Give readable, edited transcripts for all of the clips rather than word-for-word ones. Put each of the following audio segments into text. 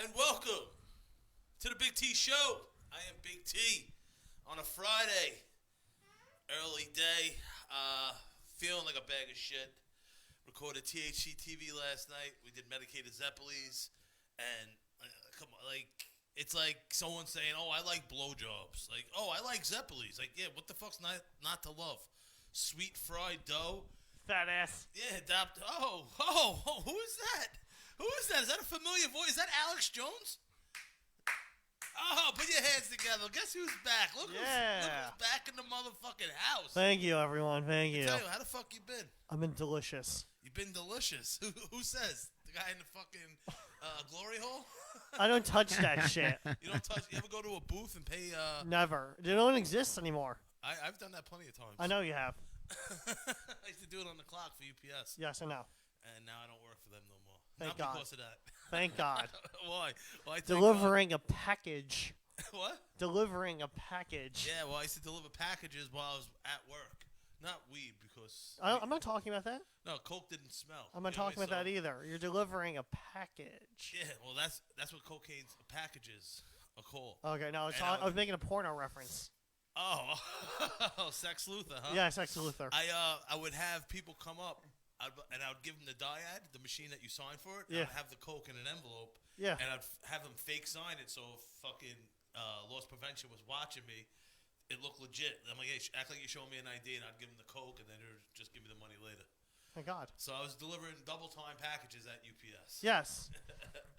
And welcome to the Big T Show. I am Big T on a Friday, early day, feeling like a bag of shit. Recorded THC TV last night. We did Medicated Zeppelis, and come on, like it's like someone saying, "Oh, I like blowjobs." Like, "Oh, I like Zeppelis." Like, yeah, what the fuck's not to love? Sweet fried dough. Fat ass. Yeah, who is that? Who is that? Is that a familiar voice? Is that Alex Jones? Oh, put your hands together. Guess who's back? Look who's back in the motherfucking house. Thank you, everyone. Thank you. Tell you, how the fuck you been? I've been delicious. You've been delicious. Who says? The guy in the fucking glory hole? I don't touch that shit. You don't touch. You ever go to a booth and pay? Never. They don't exist anymore. I've done that plenty of times. I know you have. I used to do it on the clock for UPS. Yes, I know. And now I don't work for them no more. Thank Not God. because of that. Thank God. Why? Why? Delivering a package. What? Delivering a package. Yeah, well, I used to deliver packages while I was at work. Not weed, because... I'm not talking about that. No, Coke didn't smell. I'm not talking about that either. You're delivering a package. Yeah, well, that's what cocaine's packages are called. Okay, no, I was making a porno reference. Oh, Sex Luthor, huh? Yeah, Sex Luthor. I would have people come up, and I would give them the dyad, the machine that you sign for it. Yeah. I'd have the Coke in an envelope. Yeah. And I'd have them fake sign it, so if fucking Loss Prevention was watching me, it looked legit. I'm like, hey, act like you're showing me an ID, and I'd give them the Coke, and then they'd just give me the money later. Thank God. So I was delivering double-time packages at UPS. Yes.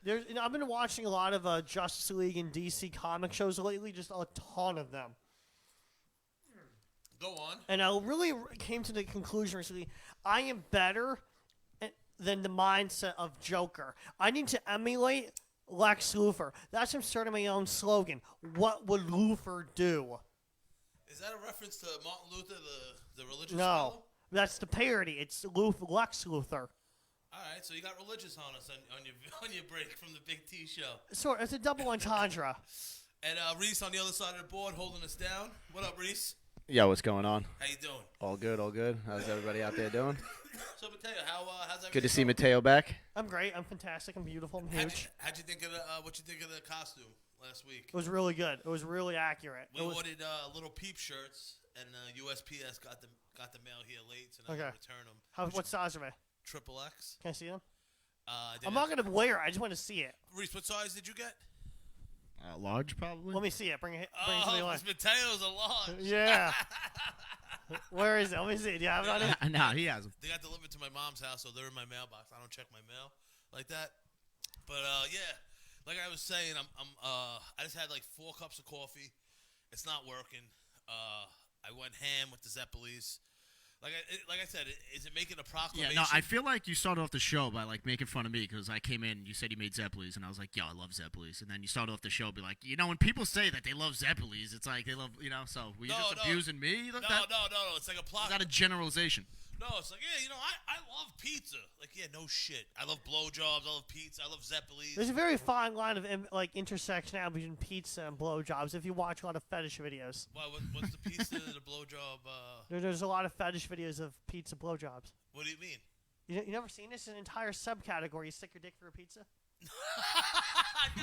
I've been watching a lot of Justice League and DC comic shows lately, just a ton of them. Go on. And I really came to the conclusion recently, I am better than the mindset of Joker. I need to emulate Lex Luthor. That's I'm starting my own slogan. What would Luthor do? Is that a reference to Martin Luther, the religious No. fellow? That's the parody. It's Lex Luthor. All right, so you got religious on us on your break from the Big T Show. So it's a double entendre. And Reese on the other side of the board holding us down. What up, Reese? Yo, what's going on? How you doing? All good, all good. How's everybody out there doing? So, Mateo, how's everything? Good to see going? Mateo back. I'm great. I'm fantastic. I'm beautiful. I'm huge. How'd you think of what you think of the costume last week? It was really good. It was really accurate. We ordered little peep shirts, and USPS got the mail here late, so now Okay. I return them. What size are they? Triple X. Can I see them? Did I'm not going to wear it. I just want to see it. Reese, what size did you get? Large, probably. Let me see it. Bring it to me. This Mateo's a large. Yeah. Where is it? Let me see it. Do you have it on it? No, he has them. They got delivered to my mom's house, so they're in my mailbox. I don't check my mail like that. But yeah, like I was saying, I just had like 4 cups of coffee. It's not working. I went ham with the Zeppelis. Like I said, is it making a proclamation? Yeah, no, I feel like you started off the show by like making fun of me because I came in and you said you made Zeppelis, and I was like, yo, I love Zeppelis. And then you started off the show be like, when people say that they love Zeppelis, it's like they love, so were you just abusing me? No. It's like a plot. Is that a generalization? No, it's like, yeah, I love pizza. Like, yeah, no shit. I love blowjobs. I love pizza. I love Zeppelis. There's a very fine line of intersection now between pizza and blowjobs if you watch a lot of fetish videos. What's the pizza, the blowjob? There's a lot of fetish videos of pizza blowjobs. What do you mean? You never seen this? An entire subcategory. You stick your dick through a pizza?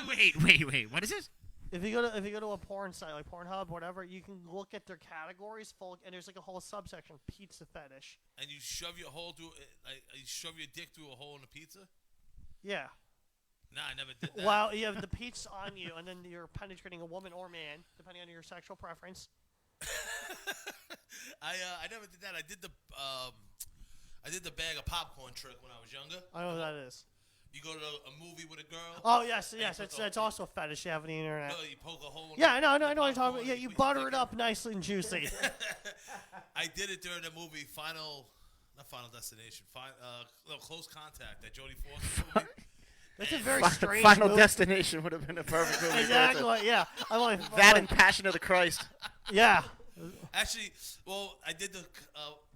Wait. What is this? If you go to a porn site like Pornhub, whatever, you can look at their categories and there's like a whole subsection, pizza fetish. And you shove your dick through a hole in a pizza? Yeah. Nah, I never did that. Well, you have the pizza on you, and then you're penetrating a woman or man, depending on your sexual preference. I never did that. I did the bag of popcorn trick when I was younger. I know what that is. You go to a movie with a girl. Oh yes. That's also a fetish you have on the internet. No, you poke a hole. Yeah, I know what you're talking about. Yeah, you butter it up nicely and juicy. I did it during the movie not Final Destination, Close Contact, that Jodie Foster movie. That's a very strange Final movie. Destination would have been a perfect movie. Exactly. Yeah. That and Passion of the Christ. Yeah. Actually, well, I did the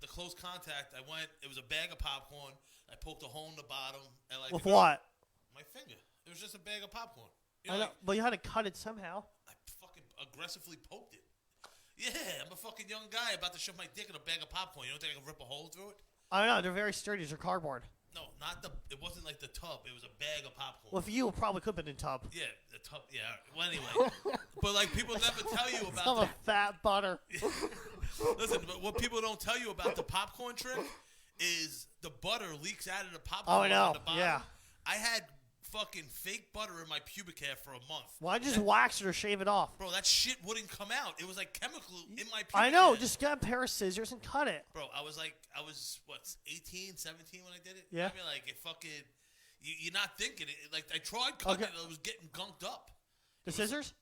Close Contact. It was a bag of popcorn. I poked a hole in the bottom. And With what? My finger. It was just a bag of popcorn. I know, but you had to cut it somehow. I fucking aggressively poked it. Yeah, I'm a fucking young guy about to shove my dick in a bag of popcorn. You don't think I can rip a hole through it? I don't know. They're very sturdy. They're cardboard. No, not the. It wasn't like the tub. It was a bag of popcorn. Well, for you, it probably could have been in tub. Yeah, the tub. Yeah. Well, anyway, but like people never tell you about Some the. of fat butter. Listen, but what people don't tell you about the popcorn trick is the butter leaks out of the popcorn. Oh, I know. On the bottom. Yeah. I had fucking fake butter in my pubic hair for a month. Why just wax it or shave it off? Bro, that shit wouldn't come out. It was like chemical in my pubic I know. hair. Just get a pair of scissors and cut it. Bro, I was 18, 17 when I did it? Yeah. I mean, like, it fucking, you're not thinking it. Like, I tried cutting Okay. it, and it was getting gunked up. The scissors?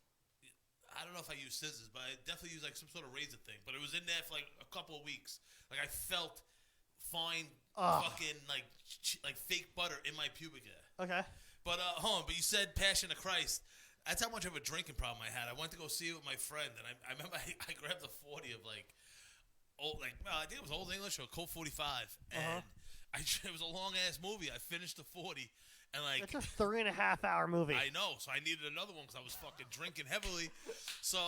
I don't know if I used scissors, but I definitely used, like, some sort of razor thing. But it was in there for, like, a couple of weeks. Like, I felt fine fucking, like fake butter in my pubic hair. Okay. But, hold on, but you said Passion of Christ. That's how much of a drinking problem I had. I went to go see it with my friend, and I remember I grabbed a 40 of, like, I think it was Old English or Colt 45. And it was a long-ass movie. I finished the 40, and, like... It's a 3.5-hour movie. I know, so I needed another one because I was fucking drinking heavily. So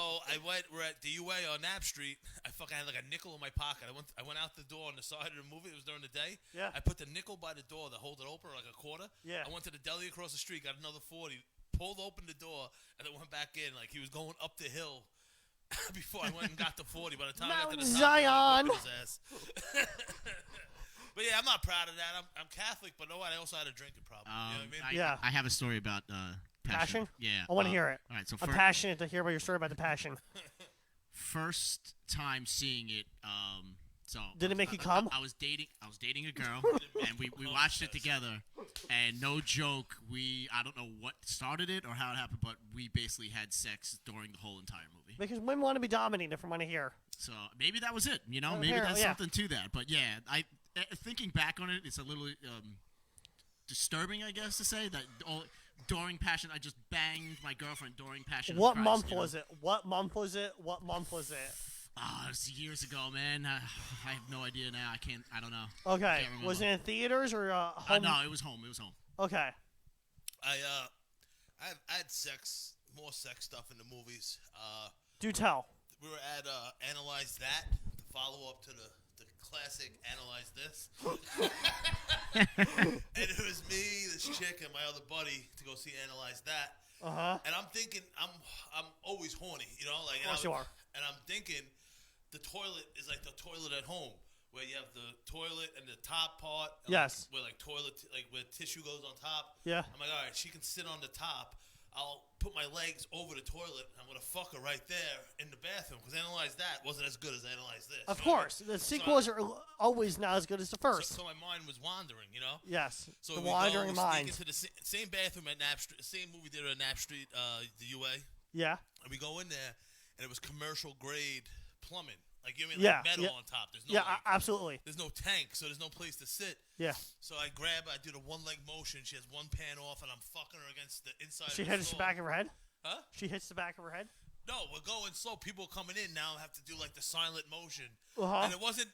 we're at the UA on Knapp Street. I fucking had like a nickel in my pocket. I went out the door on the side of the movie. It was during the day. Yeah. I put the nickel by the door to hold it open, like a quarter. Yeah. I went to the deli across the street, got another 40, pulled open the door, and then went back in. Like he was going up the hill before I went and got the 40. By the time I got to the Mount top, I Zion. was whipping his ass. But yeah, I'm not proud of that. I'm Catholic, but no, I also had a drinking problem. You know what I mean? Yeah. I have a story about Passion? Yeah. I want to hear it. All right, so I'm passionate to hear about your story about the Passion. first time seeing it, so Did it make you come? I was dating a girl, and we watched it together. And no joke, I don't know what started it or how it happened, but we basically had sex during the whole entire movie. Because women want to be dominated from what I hear. So maybe that was it. You know, maybe Apparently, there's yeah. something to that. But yeah, thinking back on it, it's a little disturbing, I guess, to say that during Passion, I just banged my girlfriend during Passion. What of Christ, month you know? was it? What month was it? What month was it? Oh, it's years ago, man. I have no idea now. I don't know. Okay. Can't Was it remember. in theaters or home? No, it was home. It was home. Okay. I had more sex stuff in the movies. Do tell. We were at Analyze That, the follow-up to the classic Analyze This. And it was me, this chick, and my other buddy to go see Analyze That. And I'm thinking, I'm always horny, you know? Like, Of course you are. And I'm thinking the toilet is like the toilet at home, where you have the toilet and the top part. And Yes. where like toilet, like where tissue goes on top. Yeah. I'm like, all right, she can sit on the top. I'll put my legs over the toilet. I'm gonna fuck her right there in the bathroom because Analyze That wasn't as good as Analyze This. Of you know what I course. The sequels are always not as good as the mean? first. So my mind was wandering, you know. Yes. So The we wandering go, we mind. sneak into the same bathroom at Knapp Street, same movie theater at Knapp Street, the UA, Yeah. and we go in there, and it was commercial grade plumbing, like you know what I mean, Yeah, like metal yeah. on top. There's no Yeah, like, absolutely. there's no tank, so there's no place to sit. Yeah. So I do the one leg motion. She has one pan off, and I'm fucking her against the inside. She of the hits the stall. back of her head? Huh? She hits the back of her head? No, we're going slow. People coming in now have to do like the silent motion, Uh-huh. and it wasn't.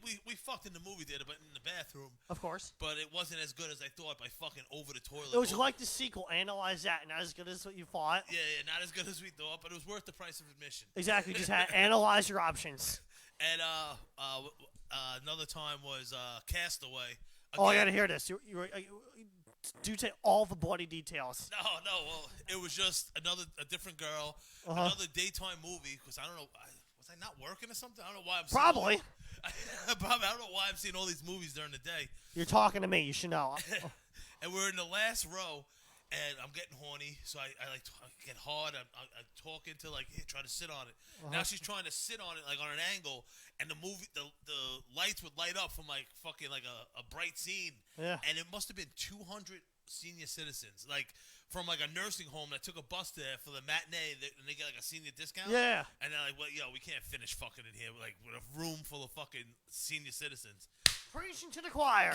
We fucked in the movie theater, but in the bathroom. Of course. But it wasn't as good as I thought by fucking over the toilet. It was over- like the sequel. Analyze That. Not as good as what you thought. Yeah, not as good as we thought, but it was worth the price of admission. Exactly. Just had analyze your options. And another time was Castaway. Oh, I Again- gotta hear this. You do take all the bloody details. No, well, it was just a different girl, Uh-huh. another daytime movie. Because I don't know, was I not working or something? I don't know why I'm Probably. Probably. I don't know why I'm seeing all these movies during the day. You're talking to me. You should know. And we're in the last row, and I'm getting horny, so I get hard. I'm talking to like, hey, try to sit on it. Now she's trying to sit on it like on an angle, and the lights would light up from like fucking like a bright scene. Yeah. And it must have been 200 senior citizens, like from like a nursing home that took a bus there for the matinee, and they get like a senior discount. Yeah. And they're like, well, we can't finish fucking in here, like with a room full of fucking senior citizens. Preaching to the choir.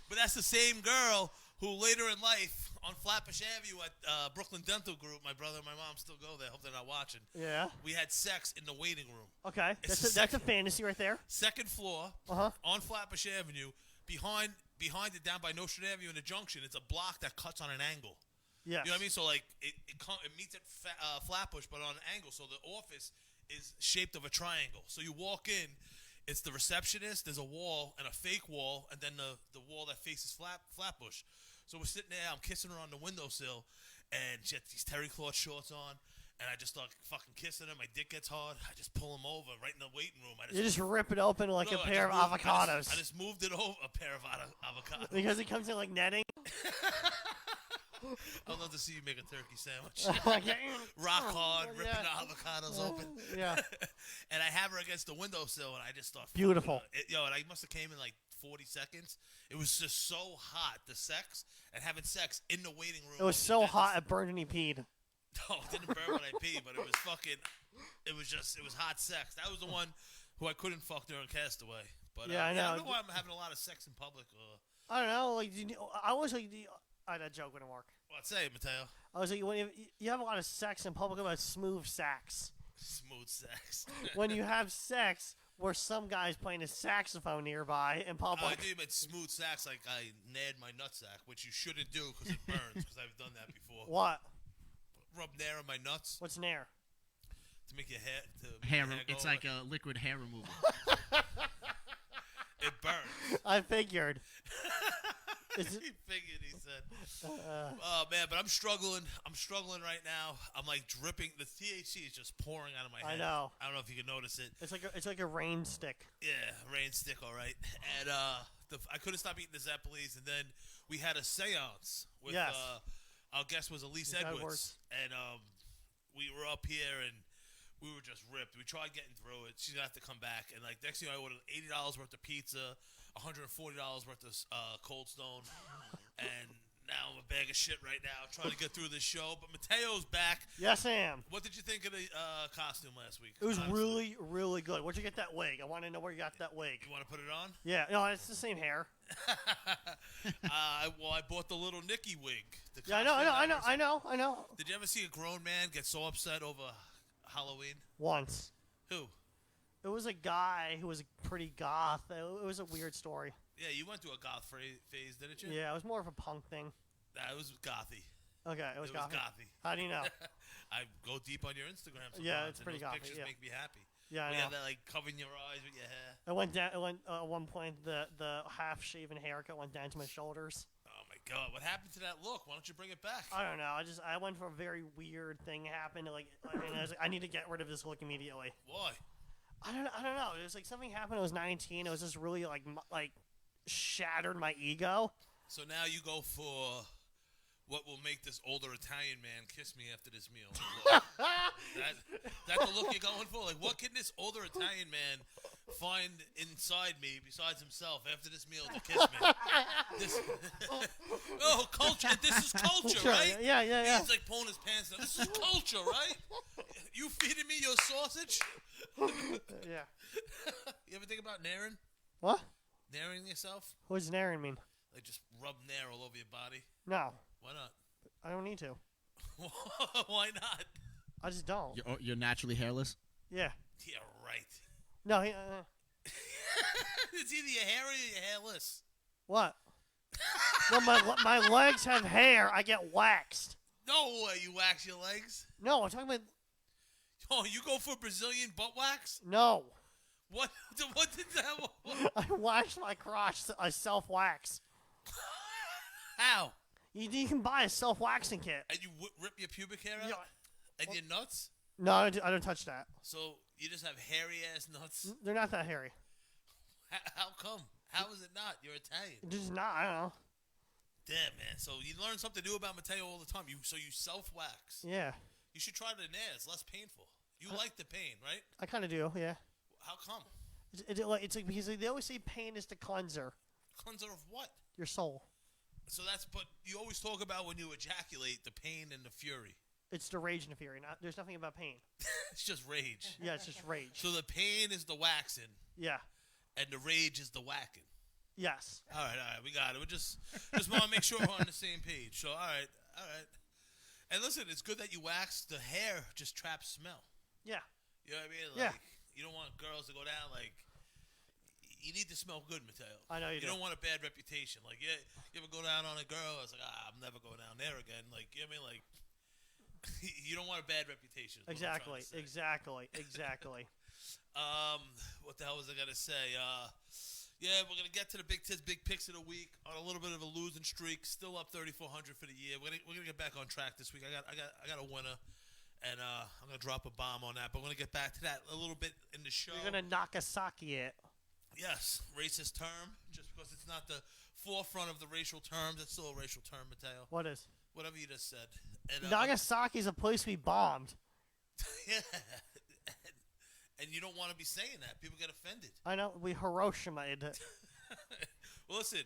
But that's the same girl who later in life on Flatbush Avenue at Brooklyn Dental Group, my brother and my mom still go there. Hope they're not watching. Yeah. We had sex in the waiting room. Okay. It's That's a fantasy right there. Second floor Uh-huh. on Flatbush Avenue. Behind it down by Nostrand Avenue in the junction, it's a block that cuts on an angle. Yes. You know what I mean? So like it meets at Flatbush, but on an angle. So the office is shaped of a triangle. So you walk in, It's the receptionist. There's a wall and a fake wall, and then the wall that faces Flatbush. So we're sitting there. I'm kissing her on the windowsill, and she had these terry cloth shorts on. And I just start fucking kissing her. My dick gets hard. I just pull him over right in the waiting room. You just rip it open like No, a I pair of just moved- avocados. I just moved it over a pair of avocados. Because it comes in like netting. I'd love to see you make a turkey sandwich. Okay. Rock hard, ripping Yeah. the avocados open. Yeah. And I have her against the windowsill, and I just start. Beautiful. And I must have came in like 40 seconds. It was just so hot, the sex, and having sex in the waiting room. It was so hot it burned and he peed. No, it didn't burn when I peed, but it was fucking. It was hot sex. That was the one who I couldn't fuck during Castaway. But Yeah, I know. I don't know why I'm having a lot of sex in public. I don't know. Like, I was like, that joke wouldn't work. Well, say it, Mateo. I was like, when you have a lot of sex in public about smooth sex. Smooth sex. When you have sex where some guy's playing a saxophone nearby in Oh, I public. do you meant smooth sex, like I nared my nutsack, which you shouldn't do because it burns. Because I've done that before. What? Rub nair on my nuts What's nair? to make your hair. It's like a liquid hair removal. It burns. I figured. He figured. He said, "Oh man, but I'm struggling. I'm struggling right now. I'm like dripping. The THC is just pouring out of my head. I know. I don't know if you can notice it. It's like a rain stick. Yeah, rain stick, all right. And I couldn't stop eating the Zeppelis, and then we had a seance with Yes. our guest was Elise Edwards, and we were up here and we were just ripped. We tried getting through it. She's gonna have to come back, and like next thing I ordered $80 worth of pizza, $140 worth of Cold Stone, and now I'm a bag of shit right now trying to get through this show. But Mateo's back. Yes, I am. What did you think of the costume last week? It was honestly? really, really good. Where'd you get that wig? I want to know where you got that wig. You want to put it on? Yeah, no, it's the same hair. Well, I bought the little Nicky wig. The Yeah, I know. Did you ever see a grown man get so upset over Halloween? Once. Who? It was a guy who was pretty goth. It was a weird story. Yeah, you went through a goth phase, didn't you? Yeah, it was more of a punk thing. Nah, it was gothy. Okay, it was gothy. How do you know? I go deep on your Instagram sometimes. Yeah, it's and pretty those gothy, pictures yeah. make me happy. Yeah, I We know. have that like covering your eyes with your hair. It went down. It went at one point. The half-shaven haircut went down to my shoulders. Oh my god, what happened to that look? Why don't you bring it back? I don't know. I went for a very weird thing happened. And I was like, I need to get rid of this look immediately. Why? I don't know. It was like something happened. I was 19. It was just really like shattered my ego. So now you go for what will make this older Italian man kiss me after this meal. That's the look you're going for? Like, what can this older Italian man find inside me besides himself after this meal to kiss me? Oh, culture. This is culture, right? Yeah. He's like pulling his pants down. This is culture, right? You feeding me your sausage? Yeah. You ever think about naring? What? Naring yourself? What does naring mean? Like just rub nair all over your body? No, Why not? I don't need to. Why not? I just don't. You're naturally hairless. Yeah. Yeah, right. No. It's either your hair or your hairless. What? No, my legs have hair. I get waxed. No way you wax your legs. No, I'm talking about Oh, you go for Brazilian butt wax? no. What? What did that? I wax my crotch. I self-wax. How? You can buy a self-waxing kit. And you rip your pubic hair out? Yeah. And your nuts? No, I don't touch that. So you just have hairy ass nuts? They're not that hairy. How come? How is it not? You're Italian. Just not. I don't know. Damn, man. So you learn something new about Mateo all the time. You self wax. Yeah, You should try the nair. It's less painful. You like the pain, right? I kind of do. Yeah. How come? It's like because they always say pain is the cleanser, Cleanser of what? your soul. So but you always talk about when you ejaculate the pain and the fury. It's the rage and the fury. There's nothing about pain. It's just rage. Yeah, it's just rage. So the pain is the waxing, Yeah. and the rage is the whacking. Yes. All right, we got it. We just want to make sure we're on the same page. So all right. And listen, it's good that you wax. The hair just traps smell. Yeah. You know what I mean? Yeah. Like, you don't want girls to go down like. You need to smell good, Mateo. I know you do. don't want a bad reputation. Like, yeah, you ever go down on a girl? I was like, I'm never going down there again. Like, you know what I mean? Like, you don't want a bad reputation. is what I'm trying Exactly. to say. Exactly. What the hell was I gonna say? Yeah, we're gonna get to the big tits, big picks of the week on a little bit of a losing streak. Still up 3,400 for the year. We're gonna get back on track this week. I got a winner, and I'm gonna drop a bomb on that. But we're gonna get back to that a little bit in the show. You're gonna Nagasaki it. Yes, racist term. Just because it's not the forefront of the racial terms, it's still a racial term, Mateo. What is? Whatever you just said. And, Nagasaki's a place we bombed. yeah. And you don't want to be saying that. People get offended. I know we Hiroshima'd it. Well, listen,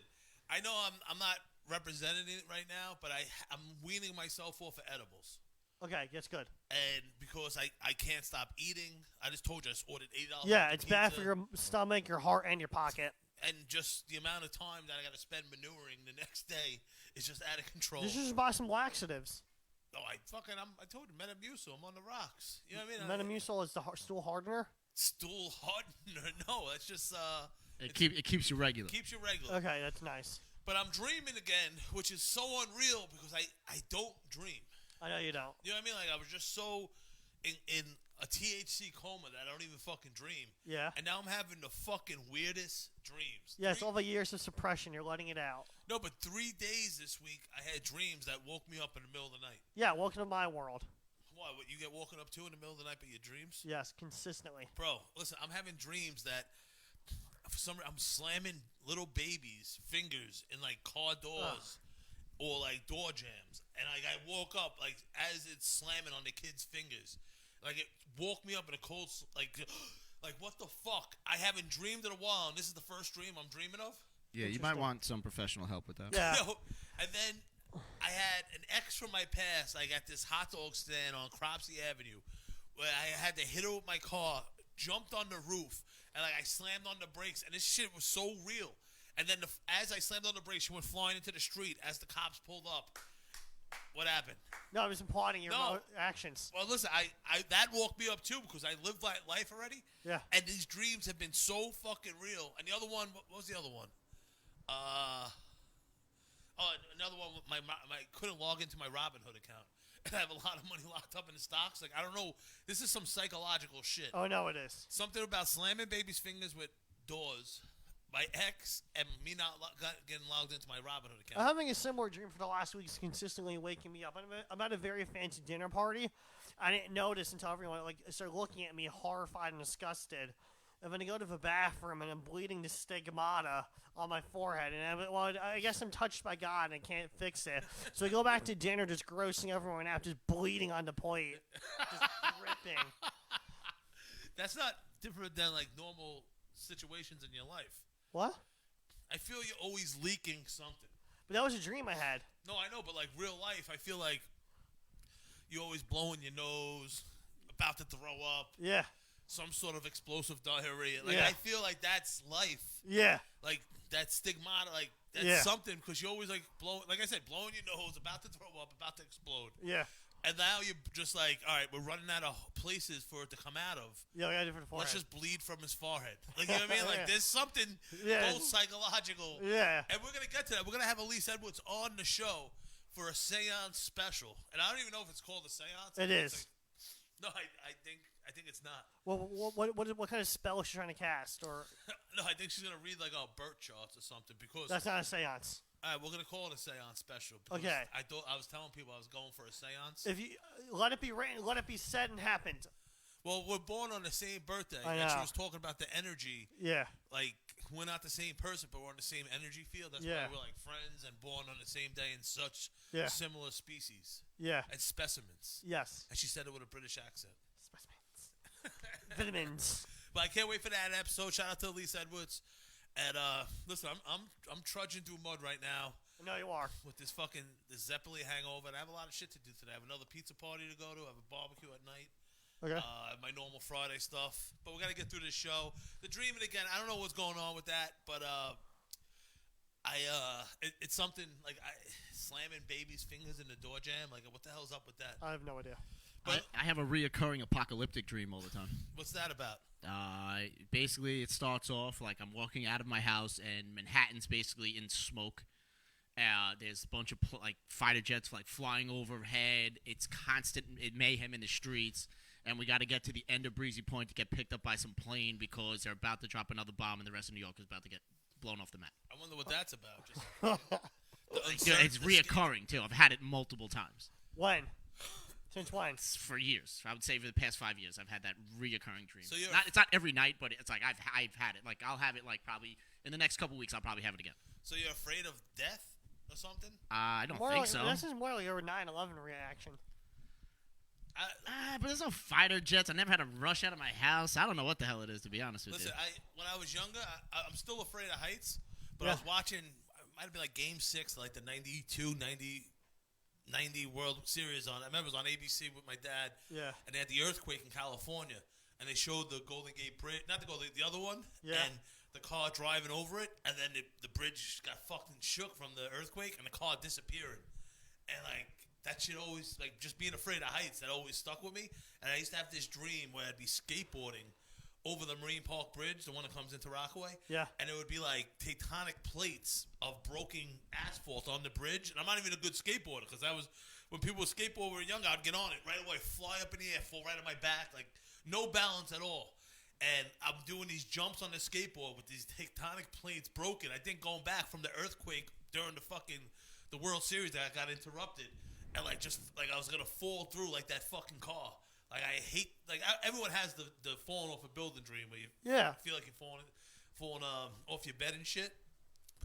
I know I'm not representing it right now, but I'm weaning myself off of edibles. Okay, that's good. And because I can't stop eating, I just told you I just ordered $8. Yeah, it's bad for your stomach, your heart, and your pocket. And just the amount of time that I got to spend manuring the next day is just out of control. You should just buy some laxatives. Oh, I told you, Metamucil. I'm on the rocks. You know what I mean? Metamucil is the stool hardener. Stool hardener? No, that's just It keeps you regular. keeps you regular. Okay, that's nice. But I'm dreaming again, which is so unreal because I don't dream. I know you don't. You know what I mean? Like I was just so in a THC coma that I don't even fucking dream. Yeah. And now I'm having the fucking weirdest dreams. Yeah, it's all the years of suppression. You're letting it out. No, but 3 days this week I had dreams that woke me up in the middle of the night. Yeah, welcome to my world. Why? What, you get woken up to in the middle of the night by your dreams? Yes, consistently. Bro, listen, I'm having dreams that for some reason I'm slamming little babies' fingers in like car doors or like door jams, and like I woke up like as it's slamming on the kids' fingers, like it woke me up in a cold like what the fuck? I haven't dreamed in a while, and this is the first dream I'm dreaming of. Yeah, you might want some professional help with that. Yeah. And then I had an ex from my past. I got this hot dog stand on Cropsey Avenue where I had to hit her with my car, jumped on the roof, and like I slammed on the brakes, and this shit was so real. And then as I slammed on the brakes, she went flying into the street as the cops pulled up. What happened? No, I was applauding your No. actions. Well, listen, I that woke me up too because I lived that life already. Yeah. And these dreams have been so fucking real. And the other one, what was the other one? Another one. My couldn't log into my Robinhood account. And I have a lot of money locked up in the stocks. Like I don't know. This is some psychological shit. Oh, no, it is. Something about slamming babies' fingers with doors. My ex and me not getting logged into my Robinhood account. I'm having a similar dream for the last week. It's consistently waking me up. I'm at a very fancy dinner party. I didn't notice until everyone started looking at me horrified and disgusted. And then I go to the bathroom and I'm bleeding the stigmata on my forehead. And I guess I'm touched by God and I can't fix it. So I go back to dinner just grossing everyone out, just bleeding on the plate. Just dripping. That's not different than like normal situations in your life. What? I feel you're always leaking something. But that was a dream I had. No, I know, but like real life, I feel like you're always blowing your nose, about to throw up, Yeah. some sort of explosive diarrhea. Like Yeah. I feel like that's life. Yeah. Like that stigmata, like that's Yeah. something because you always like like I said, blowing your nose, about to throw up, about to explode. Yeah. And now you're just like, all right, we're running out of places for it to come out of. Yeah, I got a different forehead. Let's just bleed from his forehead. Like, you know what I mean? Like, Yeah. there's something Yeah. both psychological. Yeah. And we're going to get to that. We're going to have Elise Edwards on the show for a seance special. And I don't even know if it's called a seance. It is. No, I think it's not. Well, what kind of spell is she trying to cast? Or No, I think she's going to read, like, birth charts or something because... that's not a seance. All right, we're going to call it a seance special. because Okay. I was telling people I was going for a seance. If you let it be written, let it be said and happened. Well, we're born on the same birthday. I And she know. was talking about the energy. Yeah. Like, we're not the same person, but we're on the same energy field. That's Yeah. why we're like friends and born on the same day in such Yeah. similar species Yeah. and specimens. Yes. And she said it with a British accent. Specimens. Vitamins. But I can't wait for that episode. Shout out to Elise Edwards. And listen, I'm trudging through mud right now No, you are. with this Zeppeli hangover. And I have a lot of shit to do today. I have another pizza party to go to. I have a barbecue at night. Okay. My normal Friday stuff. But we got to get through this show. The Dreaming again, I don't know what's going on with that, but it's something like slamming babies' fingers in the door jam. Like, what the hell's up with that? I have no idea. But I have a reoccurring apocalyptic dream all the time. what's that about? Basically, it starts off like I'm walking out of my house and Manhattan's basically in smoke. There's a bunch of fighter jets flying overhead. It's constant mayhem in the streets. and we got to get to the end of Breezy Point to get picked up by some plane because they're about to drop another bomb and the rest of New York is about to get blown off the map. I wonder what that's about. Just, It's reoccurring, too. I've had it multiple times. When? Since when? For years. I would say for the past 5 years, I've had that reoccurring dream. So it's not every night, but it's like I've had it. Like, I'll have it, like, probably in the next couple weeks, I'll probably have it again. So you're afraid of death or something? I don't More think like, so. This is more like your 9/11 reaction. But there's no fighter jets. I never had to rush out of my house. I don't know what the hell it is, to be honest with Listen, you. when I was younger, I'm still afraid of heights, but I was watching, it might have been like Game 6, like the 92, 90 World Series on. I remember it was on ABC with my dad. Yeah. And they had the earthquake in California, and they showed the Golden Gate Bridge, not the Golden, the other one. Yeah. And the car driving over it, and then the bridge got fucking shook from the earthquake, and the car disappearing. And like that shit always, like, just being afraid of heights, that always stuck with me. And I used to have this dream where I'd be skateboarding over the Marine Park Bridge, the one that comes into Rockaway. Yeah. And it would be like tectonic plates of broken asphalt on the bridge. And I'm not even a good skateboarder, because when people would skateboard when we were younger, I'd get on it right away, fly up in the air, fall right on my back, like no balance at all. And I'm doing these jumps on the skateboard with these tectonic plates broken. I think going back from the earthquake during the World Series that I got interrupted. And like I was gonna fall through like that fucking car. Like I hate, like everyone has the falling off a building dream where you feel like you're falling off your bed and shit.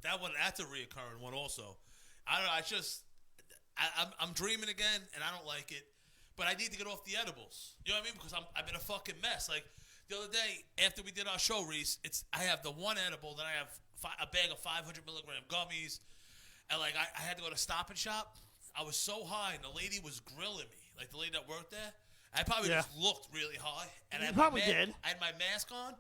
But that's a reoccurring one also. I don't know. I'm dreaming again and I don't like it. But I need to get off the edibles. You know what I mean? Because I've been a fucking mess. Like the other day after we did our show, Reese, I have the one edible, then I have a bag of 500 milligram gummies, and like I had to go to Stop and Shop. I was so high, and the lady was grilling me. Like, the lady that worked there. I probably just looked really high. And You probably did. I had my mask on,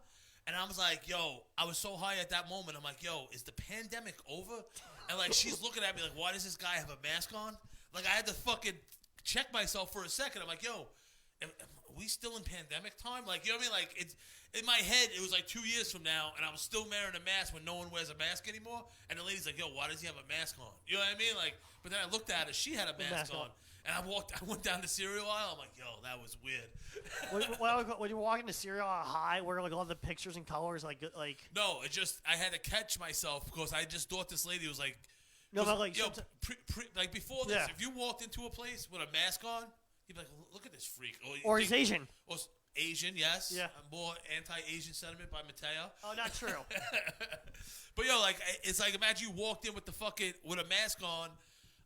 and I was like, yo, I was so high at that moment. I'm like, yo, is the pandemic over? And, like, she's looking at me like, why does this guy have a mask on? Like, I had to fucking check myself for a second. I'm like, yo, are we still in pandemic time? Like, you know what I mean? Like, it's in my head, it was like 2 years from now, and I was still wearing a mask when no one wears a mask anymore. And the lady's like, yo, why does he have a mask on? You know what I mean? Like, but then I looked at her, she had a mask on. And I went down the cereal aisle. I'm like, yo, that was weird. When you were walking the cereal aisle high, where like all the pictures and colors, like no, I had to catch myself because I just thought this lady was like, no, but like, yo, like before this, Yeah. if you walked into a place with a mask on, you'd be like, look at this freak. or he's Asian. Or Asian, yes. Yeah. More anti-Asian sentiment by Mateo. Oh, not true. But yo, like, it's like, imagine you walked in with a mask on.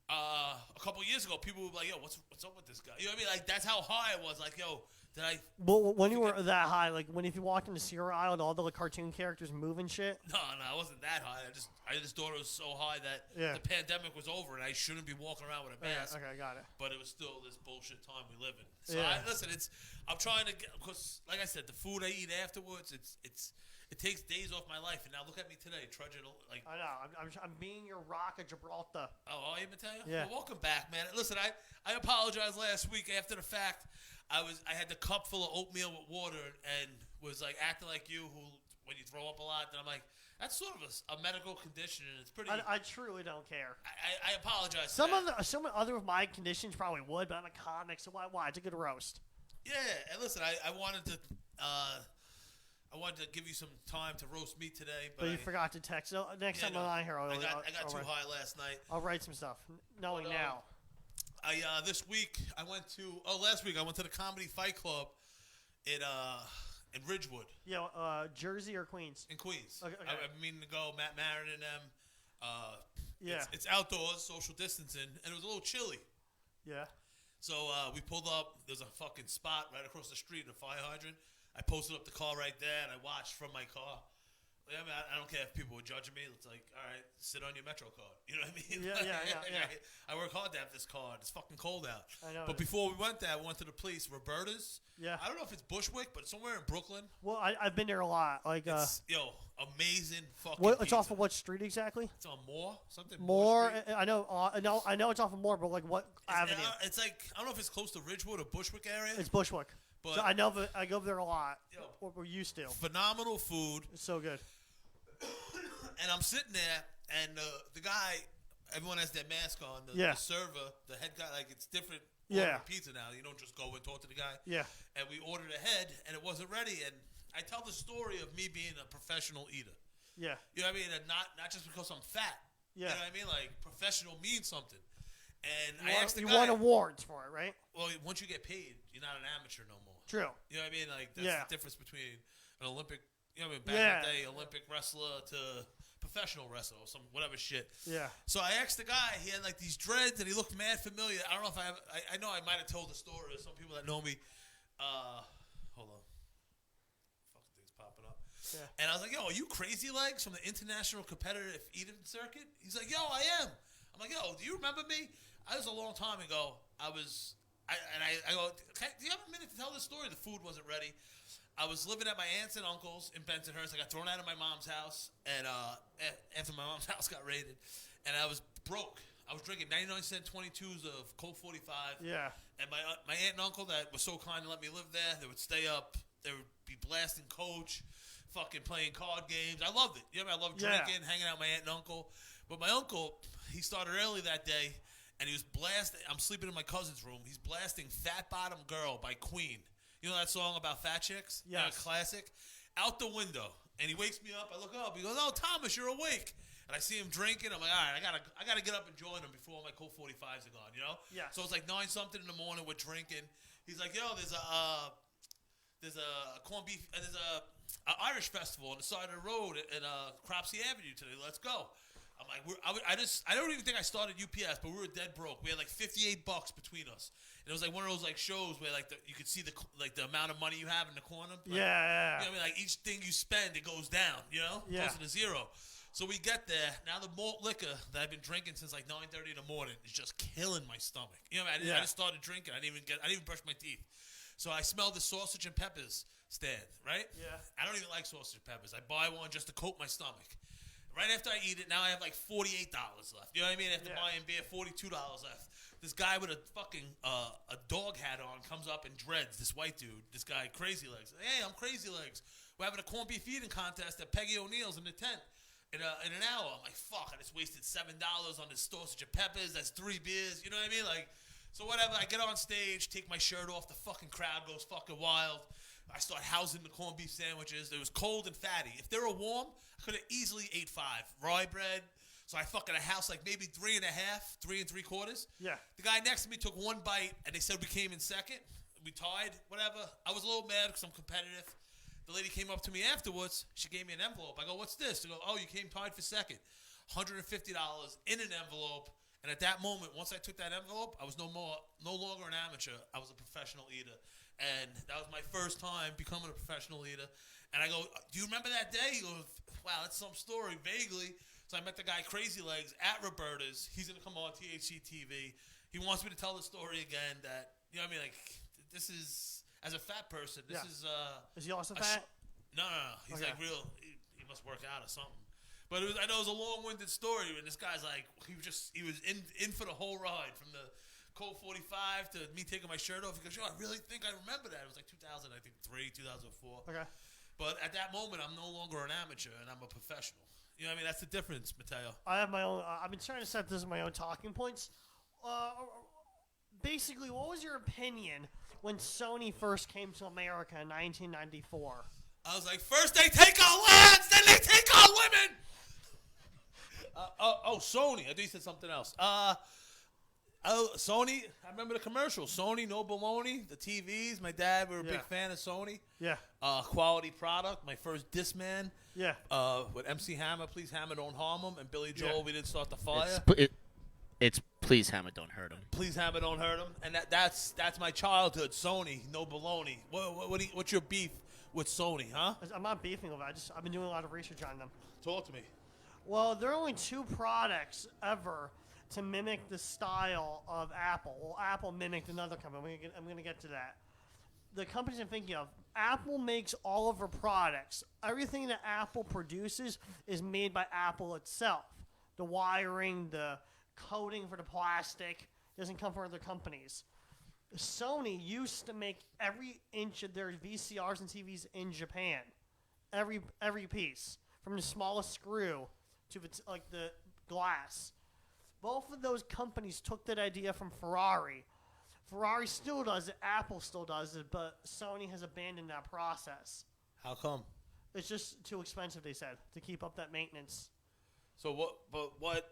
A couple years ago, people would be like, yo, what's up with this guy? You know what I mean? Like, that's how high it was. Like, yo, did I... Well, when you were that high, like, if you walked in the cereal aisle and all the like, cartoon characters move and shit? No, I wasn't that high. I just thought it was so high that the pandemic was over and I shouldn't be walking around with a mask. Okay, got it. But it was still this bullshit time we live in. So, listen, I'm trying to get... Because, like I said, the food I eat afterwards, it takes days off my life, and now look at me today, trudging like. I know. I'm being your Rock of Gibraltar. Oh, are you, Mateo? Yeah. Well, welcome back, man. Listen, I apologized last week after the fact. I had the cup full of oatmeal with water and was like acting like you, who when you throw up a lot. Then I'm like, that's sort of a medical condition, and it's pretty. I truly don't care. I apologize. Some other of my conditions probably would, but I'm a comic, so why? It's a good roast. Yeah, and listen, I wanted to. I wanted to give you some time to roast me today, but you forgot to text. So next time I'm on here, I got too high last night. I'll write some stuff. Knowing now. This week last week I went to the Comedy Fight Club in Ridgewood. Yeah, Jersey or Queens? In Queens. Okay. I'm meaning to go. Matt Maron and them. Yeah. It's outdoors, social distancing, and it was a little chilly. Yeah. So we pulled up. There's a fucking spot right across the street, a fire hydrant. I posted up the car right there, and I watched from my car. I mean, I don't care if people were judging me. It's like, all right, sit on your Metro card. You know what I mean? Yeah. I work hard to have this card. It's fucking cold out. I know. But before we went there, we went to the place, Roberta's. Yeah. I don't know if it's Bushwick, but it's somewhere in Brooklyn. Well, I've been there a lot. Like, it's, amazing fucking it's off of what street exactly? It's on Moore. Something Moore. Street. I know it's off of Moore, but like what avenue? It's like, I don't know if it's close to Ridgewood or Bushwick area. It's Bushwick. But so I go there a lot. Or we're used to. Phenomenal food. It's so good. And I'm sitting there, and the guy, everyone has their mask on. The server, the head guy, like it's different Yeah. pizza now. You don't just go and talk to the guy. Yeah. And we ordered ahead, and it wasn't ready. And I tell the story of me being a professional eater. Yeah. You know what I mean? And not just because I'm fat. Yeah. You know what I mean? Like, professional means something. And You I asked the you guy. won awards for it, right? Well, once you get paid, you're not an amateur no more. True. You know what I mean? Like, that's Yeah. the difference between an Olympic, you know what I mean? Back Yeah. in the day, Olympic wrestler to professional wrestler or some whatever shit. Yeah. So I asked the guy, he had like these dreads and he looked mad familiar. I don't know if I know I might have told the story to some people that know me. Hold on. Fucking thing's popping up. Yeah. And I was like, yo, are you Crazy Legs from the International Competitive Eating Circuit? He's like, yo, I am. I'm like, yo, do you remember me? I was a long time ago. I go, do you have a minute to tell this story? The food wasn't ready. I was living at my aunts and uncles in Bensonhurst. I got thrown out of my mom's house, and after my mom's house got raided, and I was broke. I was drinking 99-cent 22s of Colt 45. Yeah. And my aunt and uncle that was so kind to let me live there, they would stay up. They would be blasting Coach, fucking playing card games. I loved it. You know, I loved drinking, hanging out with my aunt and uncle. But my uncle, he started early that day, and he was blasting. I'm sleeping in my cousin's room. He's blasting Fat Bottom Girl by Queen. You know that song about fat chicks? Yes. Classic. Out the window. And he wakes me up. I look up. He goes, oh, Thomas, you're awake. And I see him drinking. I'm like, all right, I gotta get up and join him before my Colt 45s are gone, you know? Yeah. So it's like 9-something in the morning. We're drinking. He's like, yo, there's a corned beef, there's a Irish festival on the side of the road at Cropsey Avenue today. Let's go. I'm like, I don't even think I started UPS, but we were dead broke. We had like $58 between us, and it was like one of those like shows where like you could see the amount of money you have in the corner. Like, Yeah. You know what I mean? Like each thing you spend, it goes down. You know, Yeah. goes to zero. So we get there. Now the malt liquor that I've been drinking since like 9:30 in the morning is just killing my stomach. You know, I just started drinking. I didn't even brush my teeth. So I smelled the sausage and peppers stand, right? Yeah. I don't even like sausage and peppers. I buy one just to coat my stomach. Right after I eat it, now I have like $48 left. You know what I mean? After buying beer, $42 left. This guy with a fucking a dog hat on comes up and dreads. This white dude, this guy, Crazy Legs. Hey, I'm Crazy Legs. We're having a corned beef eating contest at Peggy O'Neill's in the tent in an hour. I'm like, fuck, I just wasted $7 on this sausage and peppers. That's 3 beers. You know what I mean? Like, so whatever. I get on stage, take my shirt off. The fucking crowd goes fucking wild. I start housing the corned beef sandwiches. It was cold and fatty. If they were warm, I could have easily ate 5. Rye bread. So I fucking house like maybe 3 3/4. Yeah. The guy next to me took 1 bite, and they said we came in second. We tied, whatever. I was a little mad because I'm competitive. The lady came up to me afterwards. She gave me an envelope. I go, what's this? She goes, oh, you came tied for second. $150 in an envelope. And at that moment, once I took that envelope, I was no longer an amateur. I was a professional eater. And that was my first time becoming a professional eater. And I go, do you remember that day? He goes, wow, that's some story, vaguely. So I met the guy Crazy Legs at Roberta's. He's going to come on THC TV. He wants me to tell the story again that, you know what I mean, like, this is, as a fat person, this is... Is he also fat? No. He's like real, he must work out or something. But I know it was a long-winded story, and this guy's like, he was in for the whole ride, from the Colt 45 to me taking my shirt off. He goes, yo, I really think I remember that. It was like 2003, 2004. Okay. But at that moment, I'm no longer an amateur, and I'm a professional. You know what I mean? That's the difference, Mateo. I have my own. I've been trying to set this as my own talking points. Basically, what was your opinion when Sony first came to America in 1994? I was like, first they take our lands, then they take our women. Sony. I thought you said something else. Sony. I remember the commercial. Sony, no baloney. The TVs. My dad, we were a big fan of Sony. Yeah. Quality product. My first Discman. Yeah. With MC Hammer, Please Hammer, Don't Harm Him, and Billy Joel, We Didn't Start the Fire. It's Please Hammer, Don't Hurt Him. Please Hammer, Don't Hurt Him. And that's my childhood. Sony, no baloney. What's your beef with Sony, huh? I'm not beefing with it. I've been doing a lot of research on them. Talk to me. Well, there are only 2 products ever to mimic the style of Apple. Well, Apple mimicked another company. I'm going to get to that. The companies I'm thinking of, Apple makes all of her products. Everything that Apple produces is made by Apple itself. The wiring, the coating for the plastic doesn't come from other companies. Sony used to make every inch of their VCRs and TVs in Japan. Every piece. From the smallest screw to the glass. Both of those companies took that idea from Ferrari. Ferrari still does it. Apple still does it, but Sony has abandoned that process. How come? It's just too expensive, they said, to keep up that maintenance. So what? But what?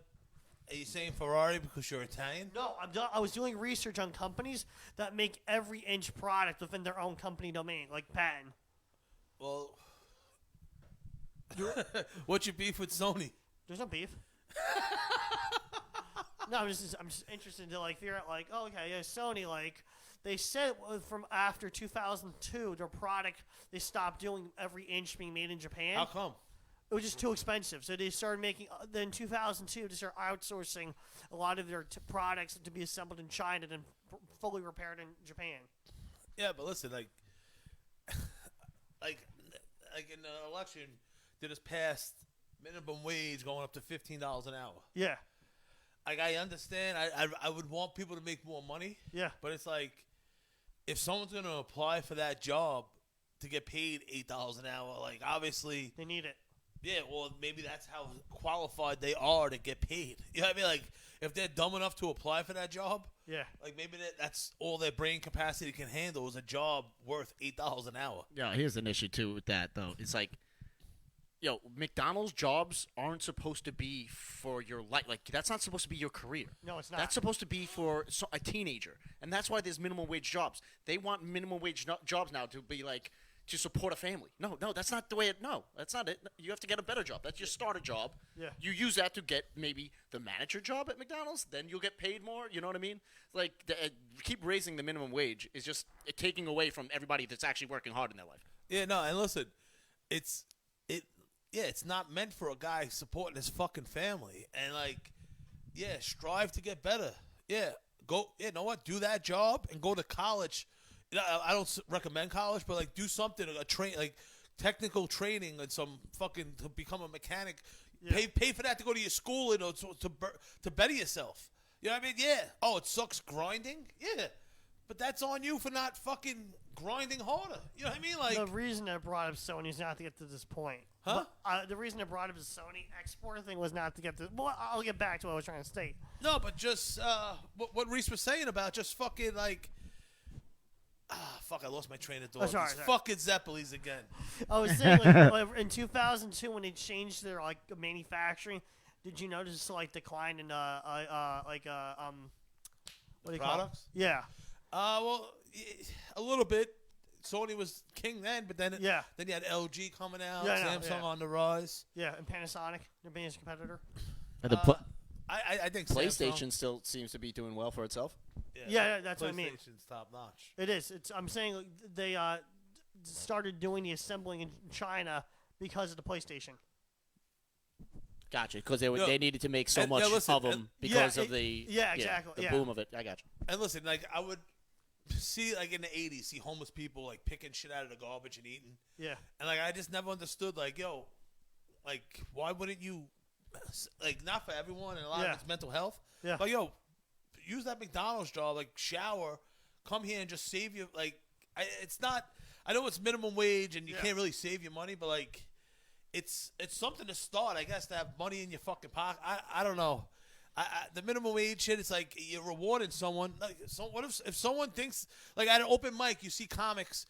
Are you saying Ferrari because you're Italian? No, I was doing research on companies that make every inch product within their own company domain, like patent. Well, what's your beef with Sony? There's no beef. No, I'm just interested to figure out oh, okay, yeah, Sony they said from after 2002 their product they stopped doing every inch being made in Japan. How come? It was just too expensive, so they started making. Then 2002 they started outsourcing a lot of their products to be assembled in China and fully repaired in Japan. Yeah, but listen, like in the election, they just passed minimum wage going up to $15 an hour. Yeah. Like, I understand. I would want people to make more money. Yeah. But it's like, if someone's going to apply for that job to get paid $8 an hour, obviously. They need it. Yeah, well, maybe that's how qualified they are to get paid. You know what I mean? Like, if they're dumb enough to apply for that job. Yeah. Maybe that's all their brain capacity can handle is a job worth $8 an hour. Yeah, here's an issue, too, with that, though. It's like, McDonald's jobs aren't supposed to be for your life. That's not supposed to be your career. No, it's not. That's supposed to be for a teenager. And that's why there's minimum wage jobs. They want minimum wage jobs now to be to support a family. No, that's not the way no, that's not it. You have to get a better job. That's your starter job. Yeah. You use that to get maybe the manager job at McDonald's. Then you'll get paid more. You know what I mean? Keep raising the minimum wage is just taking away from everybody that's actually working hard in their life. Yeah, no, and listen, it's not meant for a guy supporting his fucking family. And strive to get better. Yeah, you know what? Do that job and go to college. I don't recommend college, but do something, technical training and some fucking to become a mechanic. Yeah. Pay for that to go to your school and to better yourself. You know what I mean? Yeah. Oh, it sucks grinding. Yeah, but that's on you for not fucking grinding harder. You know what I mean? The reason I brought up Sony is not to get to this point. Huh? The reason I brought up the Sony export thing was not to get to. Well, I'll get back to what I was trying to state. No, but just what Reese was saying about just fucking fuck, I lost my train of thought. Sorry. Fucking Zeppelis again. I was saying, in 2002 when they changed their manufacturing, did you notice decline in what do you call it? Products? Yeah. Well, a little bit. Sony was king then, but then yeah. Then you had LG coming out, yeah, Samsung on the rise. Yeah, and Panasonic, their biggest competitor. I think PlayStation Samsung, still seems to be doing well for itself. Yeah, that's what I mean. PlayStation's top notch. It is. I'm saying they started doing the assembling in China because of the PlayStation. Gotcha, because they needed to make so much of them because of the boom of it. I gotcha. And listen, I would see in the 80s, see homeless people picking shit out of the garbage and eating. Yeah. And I just never understood why wouldn't you not for everyone and a lot of it's mental health. Yeah. But use that McDonald's job, shower, come here and just save you. It's not. I know it's minimum wage and you can't really save your money, but it's something to start. I guess to have money in your fucking pocket. I don't know. The minimum wage shit. It's you're rewarding someone. What if someone thinks at an open mic you see comics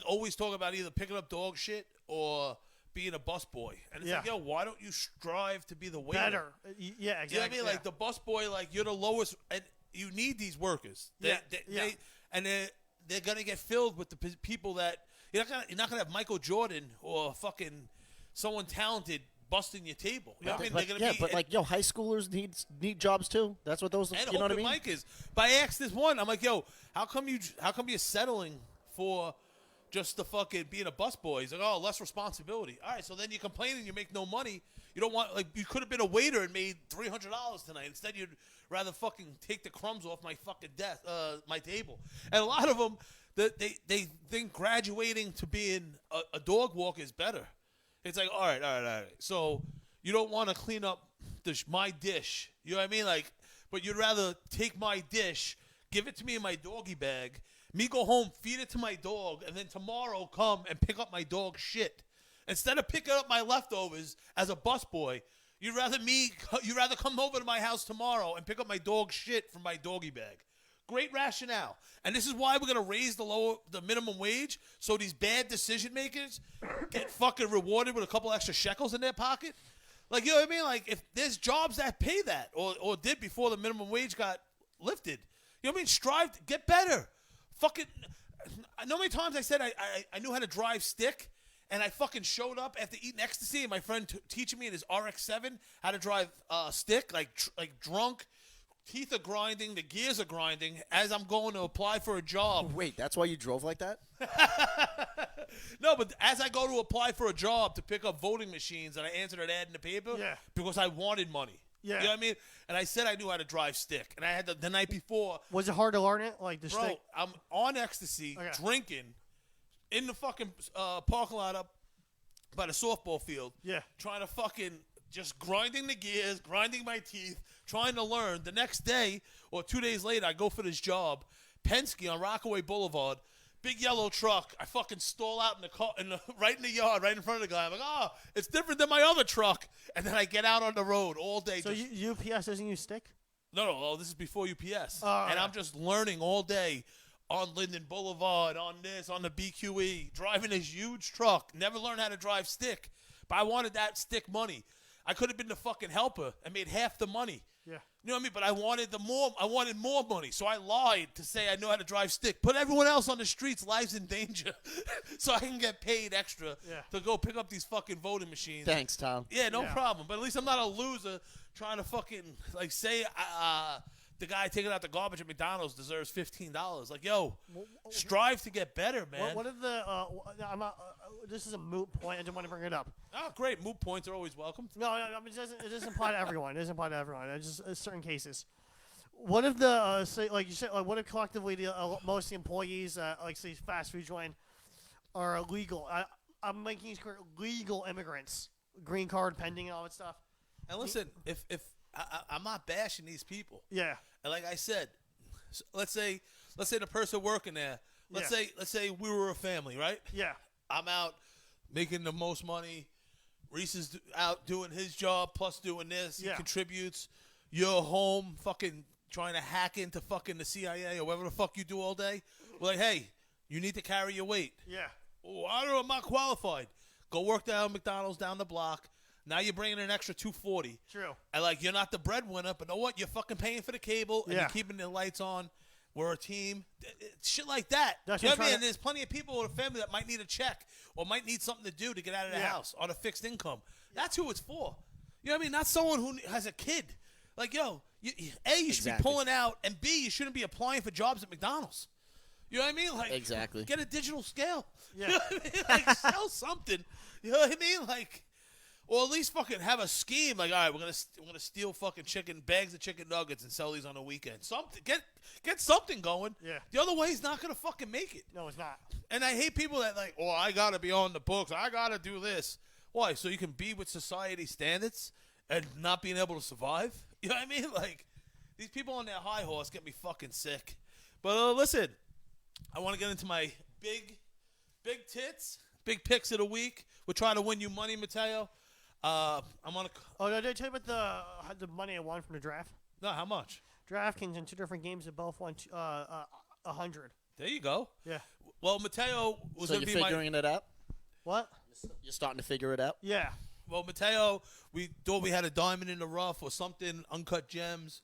always talk about either picking up dog shit or being a busboy, and it's why don't you strive to be the waiter? Better. Yeah, exactly. You know what I mean? The busboy, you're the lowest, and you need these workers. They're gonna get filled with the people that you're not gonna have Michael Jordan or fucking someone talented busting your table. You know what I mean? High schoolers need jobs too. That's what those. And you know what I open mean? mic is. But I asked this one. I'm like, how come you're settling for just the fucking being a busboy? He's like, oh, less responsibility. All right, so then you're complaining you make no money. You don't want you could have been a waiter and made $300 tonight. Instead, you'd rather fucking take the crumbs off my fucking desk, my table. And a lot of them, they think graduating to being a dog walker is better. It's all right. So you don't want to clean up my dish. You know what I mean? But you'd rather take my dish, give it to me in my doggy bag, me go home, feed it to my dog, and then tomorrow come and pick up my dog shit. Instead of picking up my leftovers as a busboy, you'd rather come over to my house tomorrow and pick up my dog shit from my doggy bag. Great rationale. And this is why we're going to raise the minimum wage so these bad decision makers get fucking rewarded with a couple extra shekels in their pocket. Like, you know what I mean? Like, if there's jobs that pay that or did before the minimum wage got lifted, you know what I mean? Strive to get better. Fucking, I know how many times I said I knew how to drive stick, and I fucking showed up after eating ecstasy, and my friend teaching me in his RX-7 how to drive stick, like drunk. Teeth are grinding, the gears are grinding as I'm going to apply for a job. Wait, that's why you drove like that? No, but as I go to apply for a job to pick up voting machines, and I answered an ad in the paper because I wanted money. Yeah. You know what I mean? And I said I knew how to drive stick. And I had the night before. Was it hard to learn it? Like the Bro, stick? I'm on ecstasy, drinking, in the fucking parking lot up by the softball field. Yeah. Trying to fucking just grinding the gears, grinding my teeth, trying to learn. The next day or 2 days later, I go for this job. Penske on Rockaway Boulevard. Big yellow truck. I fucking stall out in the car, right in the yard, right in front of the guy. I'm like, oh, it's different than my other truck. And then I get out on the road all day. So UPS doesn't use stick? No, this is before UPS. Oh, and I'm just learning all day on Linden Boulevard, on the BQE, driving this huge truck. Never learned how to drive stick. But I wanted that stick money. I could have been the fucking helper and made half the money. Yeah. You know what I mean? But I wanted more money. So I lied to say I know how to drive stick. Put everyone else on the streets' lives in danger so I can get paid extra to go pick up these fucking voting machines. Thanks, Tom. Yeah, no problem. But at least I'm not a loser trying to fucking, like, say the guy taking out the garbage at McDonald's deserves $15. Like, yo, strive to get better, man. What are the I'm not, this is a moot point. I didn't want to bring it up. Oh, great. Moot points are always welcome. No, it doesn't apply to everyone. It doesn't apply to everyone. It's just certain cases. What if the say, like you said, what if collectively most of the employees, like say fast food joint, are illegal? I'm making these legal immigrants, green card pending, and all that stuff. And listen, if I'm not bashing these people. Yeah. And like I said, let's say the person working there. Let's say we were a family, right? Yeah. I'm out making the most money. Reese is out doing his job plus doing this. He contributes. You're home fucking trying to hack into fucking the CIA or whatever the fuck you do all day. We're like, hey, you need to carry your weight. Yeah. Oh, I don't know. I'm not qualified. Go work down McDonald's down the block. Now you're bringing an extra $240. True. And, like, you're not the breadwinner, but know what? You're fucking paying for the cable, and you're keeping the lights on. We're a team. Shit like that. That's you know what I mean? And there's plenty of people in a family that might need a check or might need something to do to get out of the house on a fixed income. That's who it's for. You know what I mean? Not someone who has a kid. Like, yo, you should be pulling out, and B, you shouldn't be applying for jobs at McDonald's. You know what I mean? Like, exactly. Get a digital scale. Yeah. You know what I mean? Like, sell something. You know what I mean? Like, or at least fucking have a scheme. Like, all right, we're gonna steal fucking bags of chicken nuggets and sell these on the weekend. Something, get something going. Yeah. The other way is not gonna fucking make it. No, it's not. And I hate people that like, oh, I gotta be on the books. I gotta do this. Why? So you can be with society standards and not being able to survive? You know what I mean? Like, these people on their high horse get me fucking sick. But listen, I want to get into my big tits, big picks of the week. We're trying to win you money, Mateo. I'm on a. Oh, no, did I tell you about the money I won from the draft? No, how much? DraftKings in 2 different games that both won 100. There you go. Yeah. Well, Mateo was So going you're to be figuring it out? What? You're starting to figure it out? Yeah. Well, Mateo, we thought we had a diamond in the rough or something, uncut gems.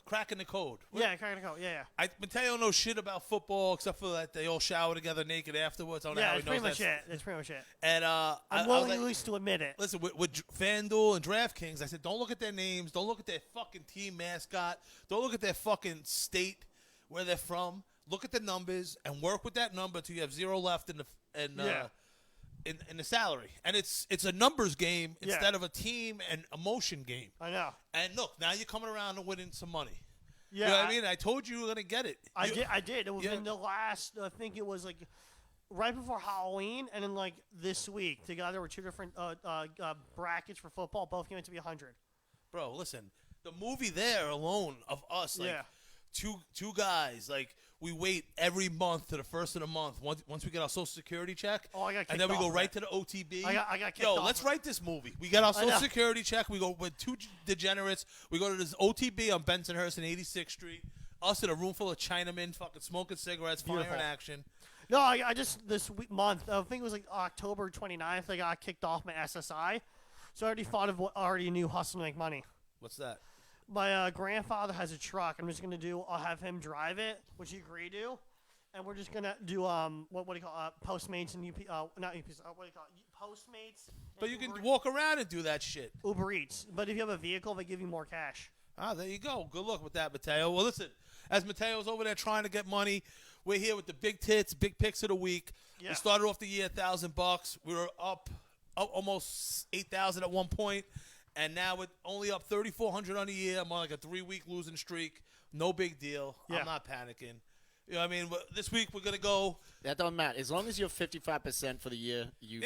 Cracking the code. Yeah, cracking the code. Yeah. Mateo knows shit about football except for that they all shower together naked afterwards. I don't know how That's he knows pretty much that. it. That's pretty much it. And I'm willing at least to admit it. Listen, with FanDuel and DraftKings, I said, don't look at their names. Don't look at their fucking team mascot. Don't look at their fucking state, where they're from. Look at the numbers and work with that number till you have zero left in the salary. And it's a numbers game instead of a team and emotion game. I know. And look, now you're coming around and winning some money. Yeah. You know what I mean? I told you were going to get it. I did. It was in the last, I think it was like right before Halloween and then like this week. Together were 2 different brackets for football. Both came out to be 100. Bro, listen. The movie there alone of us, like two guys, like we wait every month to the first of the month once we get our Social Security check. Oh, I got kicked and then we go off right to the OTB. I got kicked Yo, off. let's write this movie. We get our Social Security check. We go with 2 degenerates. We go to this OTB on Bensonhurst and 86th Street. us in a room full of Chinamen fucking smoking cigarettes, fire Beautiful. in action. No, I just this month, I think it was like October 29th, I got kicked off my SSI. So I already thought of already a new hustle to make money. What's that? My grandfather has a truck. I'm just gonna I'll have him drive it, which he agreed to, and we're just gonna do what do you call Postmates and not UPS, what do you call it? Postmates. But and you can Uber, walk around and do that shit. Uber Eats. But if you have a vehicle, they give you more cash. Ah, there you go. Good luck with that, Mateo. Well, listen, as Mateo's over there trying to get money, we're here with the big tits, big picks of the week. Yeah. We started off the year $1,000. We were up almost 8,000 at one point, and now we're only up 3,400 on the year. I'm on like a 3-week losing streak. No big deal. Yeah. I'm not panicking. You know what I mean? This week we're gonna go. That don't matter. As long as you're 55% for the year, we're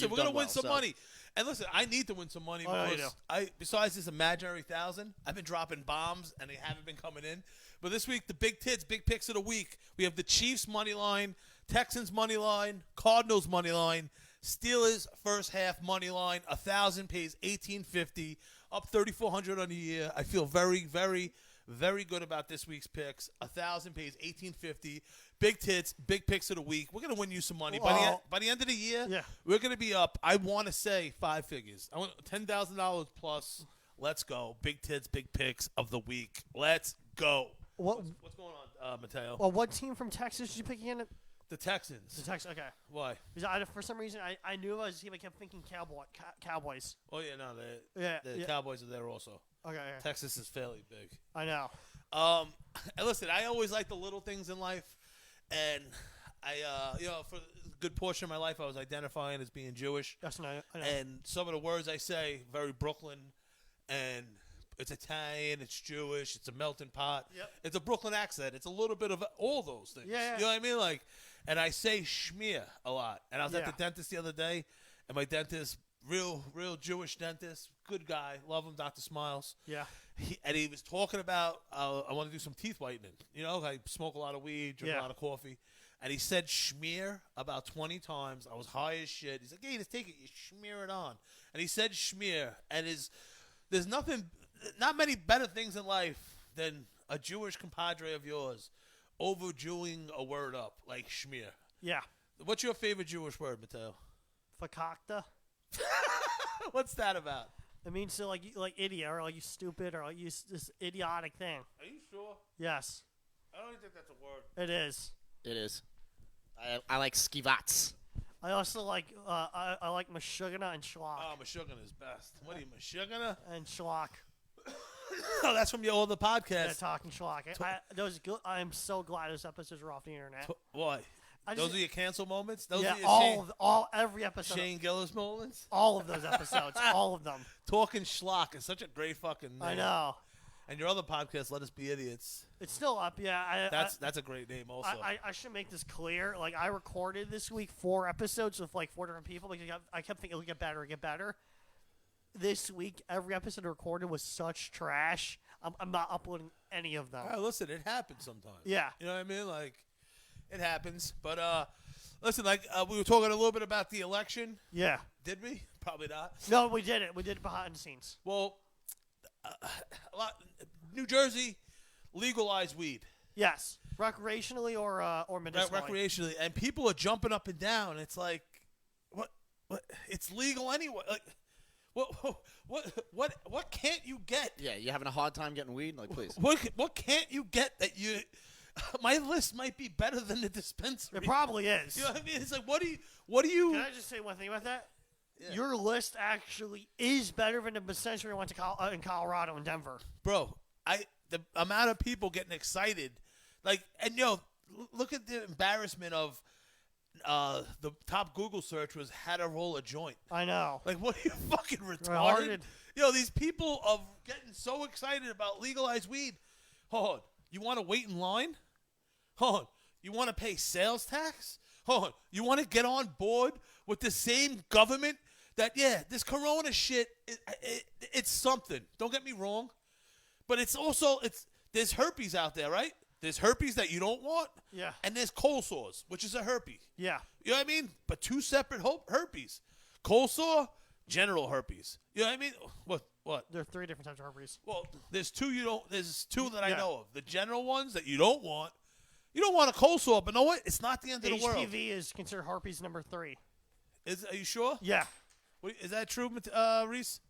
We're gonna win some money. And listen, I need to win some money Oh, yeah, you because do. besides this imaginary 1,000, I've been dropping bombs and they haven't been coming in. But this week, the big tits, big picks of the week. We have the Chiefs money line, Texans money line, Cardinals money line, Steelers first half money line. 1,000 pays $1,850, up 3,400 on the year. I feel very, very, very good about this week's picks. 1,000 pays $1,850. Big tits, big picks of the week. We're gonna win you some money by the end of the year. Yeah. We're gonna be up. I want to say 5 figures. I want $10,000 plus. Let's go. Big tits, big picks of the week. Let's go. What's going on, Mateo? Well, what team from Texas did you pick again? The Texans. The Texans. Okay. Why? Because for some reason, I knew I was a team. I kept thinking Cowboys. Oh yeah, no, the Yeah. Cowboys are there also. Okay. Texas is fairly big. I know. And listen, I always like the little things in life, and I, for a good portion of my life, I was identifying as being Jewish, Yes, I know. and some of the words I say very Brooklyn, and it's Italian, it's Jewish, it's a melting pot. Yep. It's a Brooklyn accent. It's a little bit of all those things. Yeah. You know what I mean? Like, and I say schmear a lot. And I was at the dentist the other day, and my dentist, real Jewish dentist, good guy, love him, Dr. Smiles. Yeah. He was talking about, I want to do some teeth whitening. You know, I smoke a lot of weed, drink a lot of coffee. And he said schmear about 20 times. I was high as shit. He's like, hey, just take it. You schmear it on. And he said schmear. And there's not many better things in life than a Jewish compadre of yours over-Jewing a word up like schmear. Yeah. What's your favorite Jewish word, Mateo? Fakakta. What's that about? It means to like idiot or like you stupid or like you this idiotic thing. Are you sure? Yes, I don't even think that's a word. it is. It is. I like skivats. I also like I like Meshuggah and Schlock. Oh, Meshuggah is best. What are you, Meshuggah? And Schlock. Oh, that's from your other Yeah, podcast. talking Schlock. I am so glad those episodes are off the internet. Why? I just, Those are your cancel moments? Those yeah, are your every episode. Shane Gillis moments? All of those episodes. All of them. Talking schlock is such a great fucking name. I know. And your other podcast, Let Us Be Idiots. It's still up. Yeah. That's a great name also. I should make this clear. Like, I recorded this week 4 episodes with like 4 different people because I kept thinking it would get better. This week, every episode recorded was such trash. I'm not uploading any of them. All right, listen, it happens sometimes. Yeah. You know what I mean? Like, it happens. But, listen, like, we were talking a little bit about the election. Yeah. Did we? Probably not. No, we did it. We did it behind the scenes. Well, New Jersey legalized weed. Yes. Recreationally or medicinally. Recreationally. And people are jumping up and down. It's like, what? It's legal anyway. Like, what can't you get? Yeah, you having a hard time getting weed? Like, please. What can't you get that you? My list might be better than the dispensary. It probably is. You know what I mean? It's like, what do you? Can I just say one thing about that? Yeah. Your list actually is better than the dispensary I went to in Colorado and Denver. Bro, the amount of people getting excited, like, and look at the embarrassment of the top Google search was how to roll a joint. I know. Like, what are you fucking Retarded. retarded? These people are getting so excited about legalized weed. Hold on, you want to wait in line? Hold on, you want to pay sales tax? Hold on, you want to get on board with the same government that, this Corona shit, it's something. Don't get me wrong. But it's also, there's herpes out there, right? There's herpes that you don't want. Yeah. And there's cold sores, which is a herpes. Yeah. You know what I mean? But 2 separate herpes. Cold sore, genital herpes. You know what I mean? What? There are 3 different types of herpes. Well, there's two you don't. There's two that I Yeah. know of. The general ones that you don't want. You don't want a cold sore, but know what? It's not the end of the world. HPV is considered herpes number 3. Are you sure? Yeah. Is that true, Reese?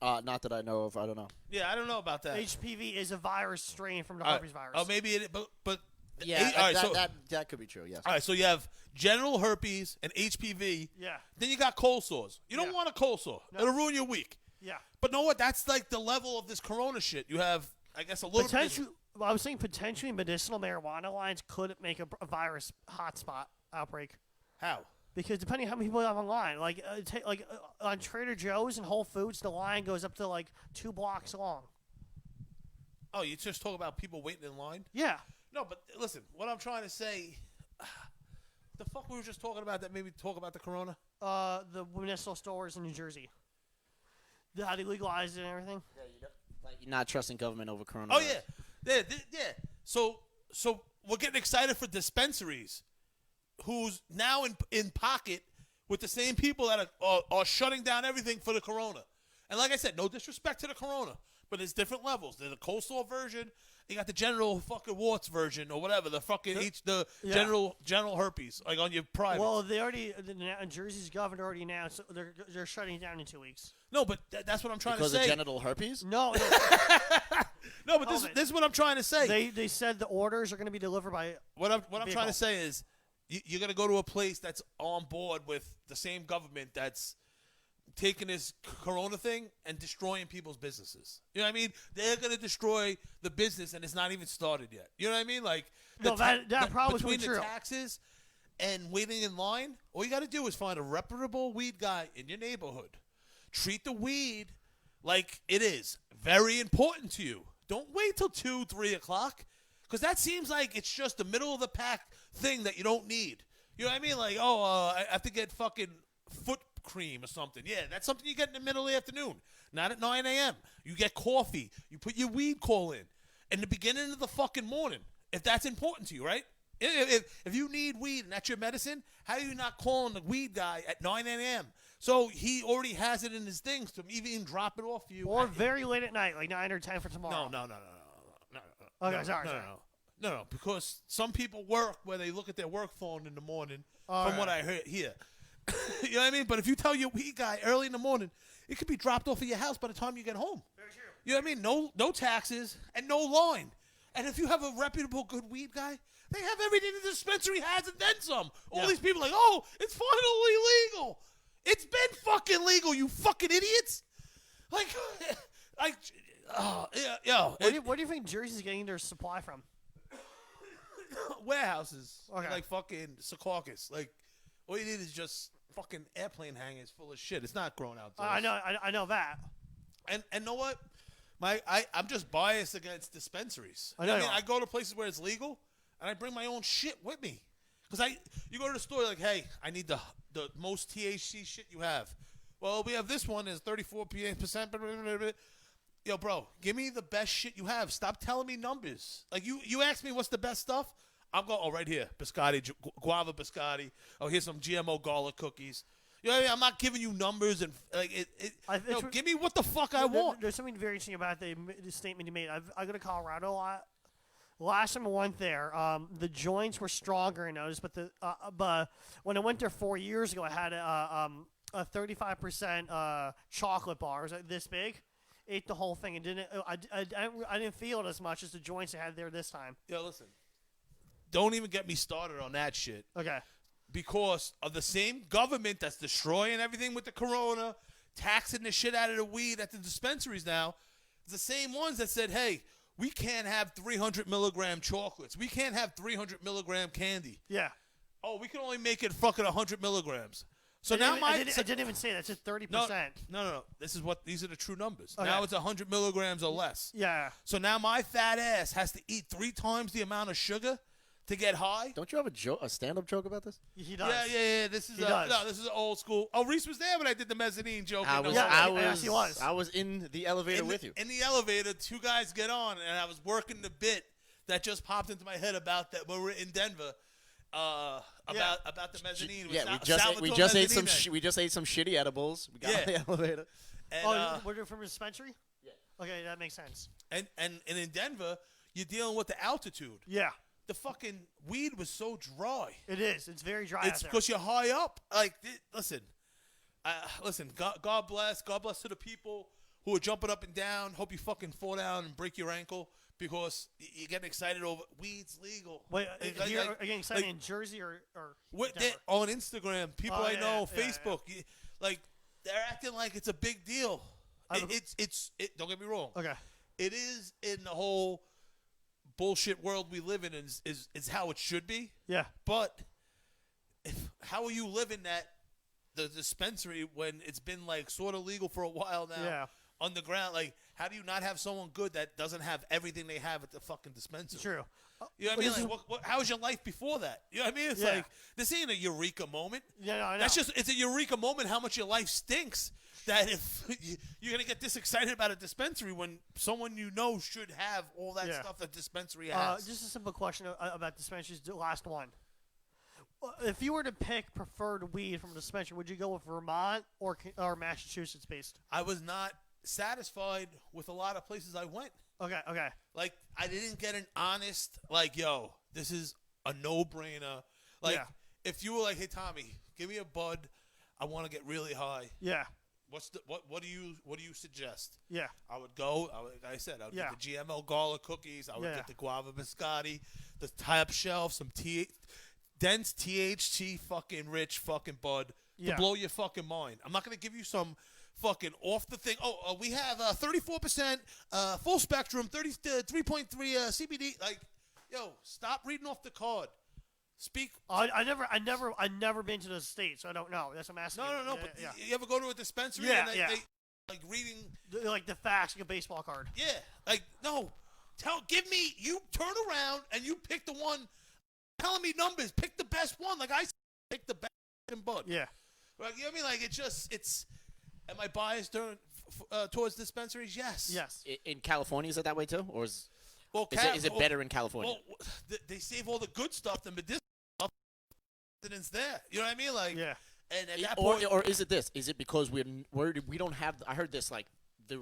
Not that I know of. I don't know. Yeah, I don't know about that. HPV is a virus strain from the All right. herpes virus. Oh, maybe it. But Yeah, all right, that, so, that could be true. Yes. all right. So you have genital herpes and HPV. Yeah. Then you got cold sores. You don't Yeah. want a cold sore. No. It'll ruin your week. Yeah. But know what? That's like the level of this corona shit. You have, I guess, a little Potentially, I was saying potentially medicinal marijuana lines could make a virus hotspot outbreak. How? Because depending on how many people you have online, on Trader Joe's and Whole Foods, the line goes up to like 2 blocks long. Oh, you just talk about people waiting in line? Yeah. No, but listen, what I'm trying to say, the fuck we were just talking about that made me talk about the corona? The municipal stores in New Jersey. How they legalized it and everything. Yeah, you're not trusting government over coronavirus. Oh yeah, yeah. So we're getting excited for dispensaries, who's now in pocket with the same people that are shutting down everything for the corona. And like I said, no disrespect to the corona, but there's different levels. There's the cold sore version. You got the general fucking warts version or whatever. The fucking Yeah. general herpes, like on your private. Well, Jersey's governor already announced they're shutting it down in 2 weeks. No, but that's what I'm trying Because to of say. genital herpes? No, No, but COVID. this is what I'm trying to say. they said the orders are going to be delivered by. What I'm trying vehicle. to say is, you're gonna go to a place that's on board with the same government that's taking this corona thing and destroying people's businesses. You know what I mean? They're gonna destroy the business, and it's not even started yet. You know what I mean? Like No, that probably is between true. the taxes and waiting in line, all you got to do is find a reputable weed guy in your neighborhood. Treat the weed like it is very important to you. Don't wait till 2, 3 o'clock, because that seems like it's just the middle of the pack thing that you don't need. You know what I mean? Like, I have to get fucking foot cream or something. Yeah, that's something you get in the middle of the afternoon, not at 9 a.m. You get coffee. You put your weed call in the beginning of the fucking morning, if that's important to you, right? If you need weed and that's your medicine, how are you not calling the weed guy at 9 a.m.? So he already has it in his things to even drop it off for you. Or very late at night, like 9 or 10 for tomorrow. No. Okay, sorry. No, because some people work where they look at their work phone in the morning, All from right. what I heard here. You know what I mean? But if you tell your weed guy early in the morning, it could be dropped off at your house by the time you get home. Very true. You know what I mean? No taxes and no line. And if you have a reputable, good weed guy, they have everything the dispensary has and then some. All Yeah. these people are like, oh, it's finally legal. It's been fucking legal, you fucking idiots. Like, Where do you think Jersey's getting their supply from? warehouses, Okay. like fucking Secaucus. Like, all you need is just fucking airplane hangars full of shit. It's not grown outdoors. I know that. And know what? I'm just biased against dispensaries. I know I mean, you are. I go to places where it's legal, and I bring my own shit with me. Because you go to the store, like, hey, I need the most THC shit you have. Well, we have this one is 34%. Yo, bro, give me the best shit you have. Stop telling me numbers. Like, you ask me what's the best stuff, I'm going, oh, right here, biscotti, guava biscotti. Oh, here's some GMO garlic cookies. You know what I mean? I'm not giving you numbers and, like, give me what the fuck I want. There's something very interesting about the statement you made. I go to Colorado a lot. Last time I went there, the joints were stronger in those, but when I went there 4 years ago, I had a 35% chocolate bar. It was like this big. Ate the whole thing and I didn't feel it as much as the joints I had there this time. Yo, listen. Don't even get me started on that shit. Okay. Because of the same government that's destroying everything with the corona, taxing the shit out of the weed at the dispensaries now, it's the same ones that said, hey, we can't have 300 milligram chocolates. We can't have 300 milligram candy. Yeah. Oh, we can only make it fucking 100 milligrams. So I now didn't even say that. It's just 30%. No. These are the true numbers. Okay. Now it's 100 milligrams or less. Yeah. So now my fat ass has to eat 3 times the amount of sugar to get high. Don't you have a stand-up joke about this? He does. Yeah. This is He does. this is old school. Oh, Reese was there when I did the mezzanine joke. Yes, he was. I was in the elevator with you. In the elevator, 2 guys get on, and I was working the bit that just popped into my head about that when we were in Denver. About the mezzanine. Yeah, with we just Salvatore ate some Mezzanine. we just ate some shitty edibles. We got on the elevator. And, we're from a dispensary? Yeah. Okay, that makes sense. and in Denver, you're dealing with the altitude. Yeah, The fucking weed was so dry. it is. It's very dry It's out there. because you're high up. Like, listen. Listen, God bless. God bless to the people who are jumping up and down. Hope you fucking fall down and break your ankle because you're getting excited over weed's legal. Wait, Like, here, like- are you excited like- in Jersey or They, Denver? on Instagram, people Oh, I yeah, know, yeah, Facebook, like they're acting like it's a big deal. I- It's don't get me wrong. Okay. It is in the whole bullshit world we live in is how it should be. Yeah. But how are you living the dispensary when it's been like sort of legal for a while now? Yeah. Underground, like how do you not have someone good that doesn't have everything they have at the fucking dispensary? True. You know what I But mean? this Like, how was your life before that? You know what I mean? It's Yeah. like this ain't a eureka moment. Yeah, no, I know. That's just it's a eureka moment. How much your life stinks. That if you're gonna get this excited about a dispensary when someone you know should have all that Yeah. stuff that dispensary has. Just a simple question about dispensaries. The last one. If you were to pick preferred weed from a dispensary, would you go with Vermont or Massachusetts based? I was not satisfied with a lot of places I went. Okay. Okay. Like I didn't get an honest like, yo, this is a no-brainer. Like Yeah. if you were like, hey Tommy, give me a bud, I want to get really high. Yeah. What do you suggest? Yeah. I would go. Like I said, I would Yeah. get the GMO Gala cookies. I would Yeah. get the guava biscotti, the top shelf, some dense THC fucking rich fucking bud Yeah. to blow your fucking mind. I'm not gonna give you some fucking off the thing. Oh, we have 34% full spectrum, 33.3 CBD. Like, yo, stop reading off the card. Speak. I never been to the States, so I don't know. That's what I'm asking. No. you. But Yeah. you ever go to a dispensary Yeah, and yeah. they like reading? Like the facts, like a baseball card. Yeah, like no. Give me. You turn around and you pick the one. Telling me numbers. Pick the best one. Like I said, pick the best fucking bud. Yeah. Like, you know what I mean? Like it's. Am I biased towards dispensaries? Yes. Yes. In California, is it that way too, or is Well, is it better in California? Well, they save all the good stuff, the medicinal stuff, and it's there. You know what I mean? Like, Yeah. and at that or, point, or is it this? Is it because we don't have? I heard this like the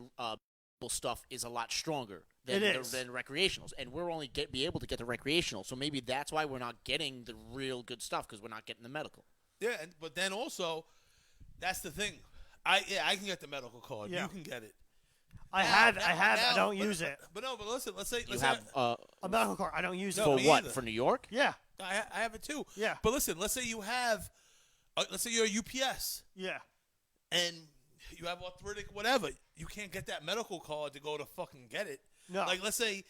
stuff is a lot stronger than It is. than recreationals, and we're only be able to get the recreational. So maybe that's why we're not getting the real good stuff because we're not getting the medical. yeah. But then also, that's the thing. I can get the medical card. Yeah. You can get it. I have. I don't use it. But listen. Let's say You have A medical card. I don't use No, it. for me what? either. For New York? Yeah. I have it too. Yeah. But listen, let's say you have, let's say you're a UPS Yeah. and you have arthritic whatever. You can't get that medical card to go to fucking get it. No. Like let's say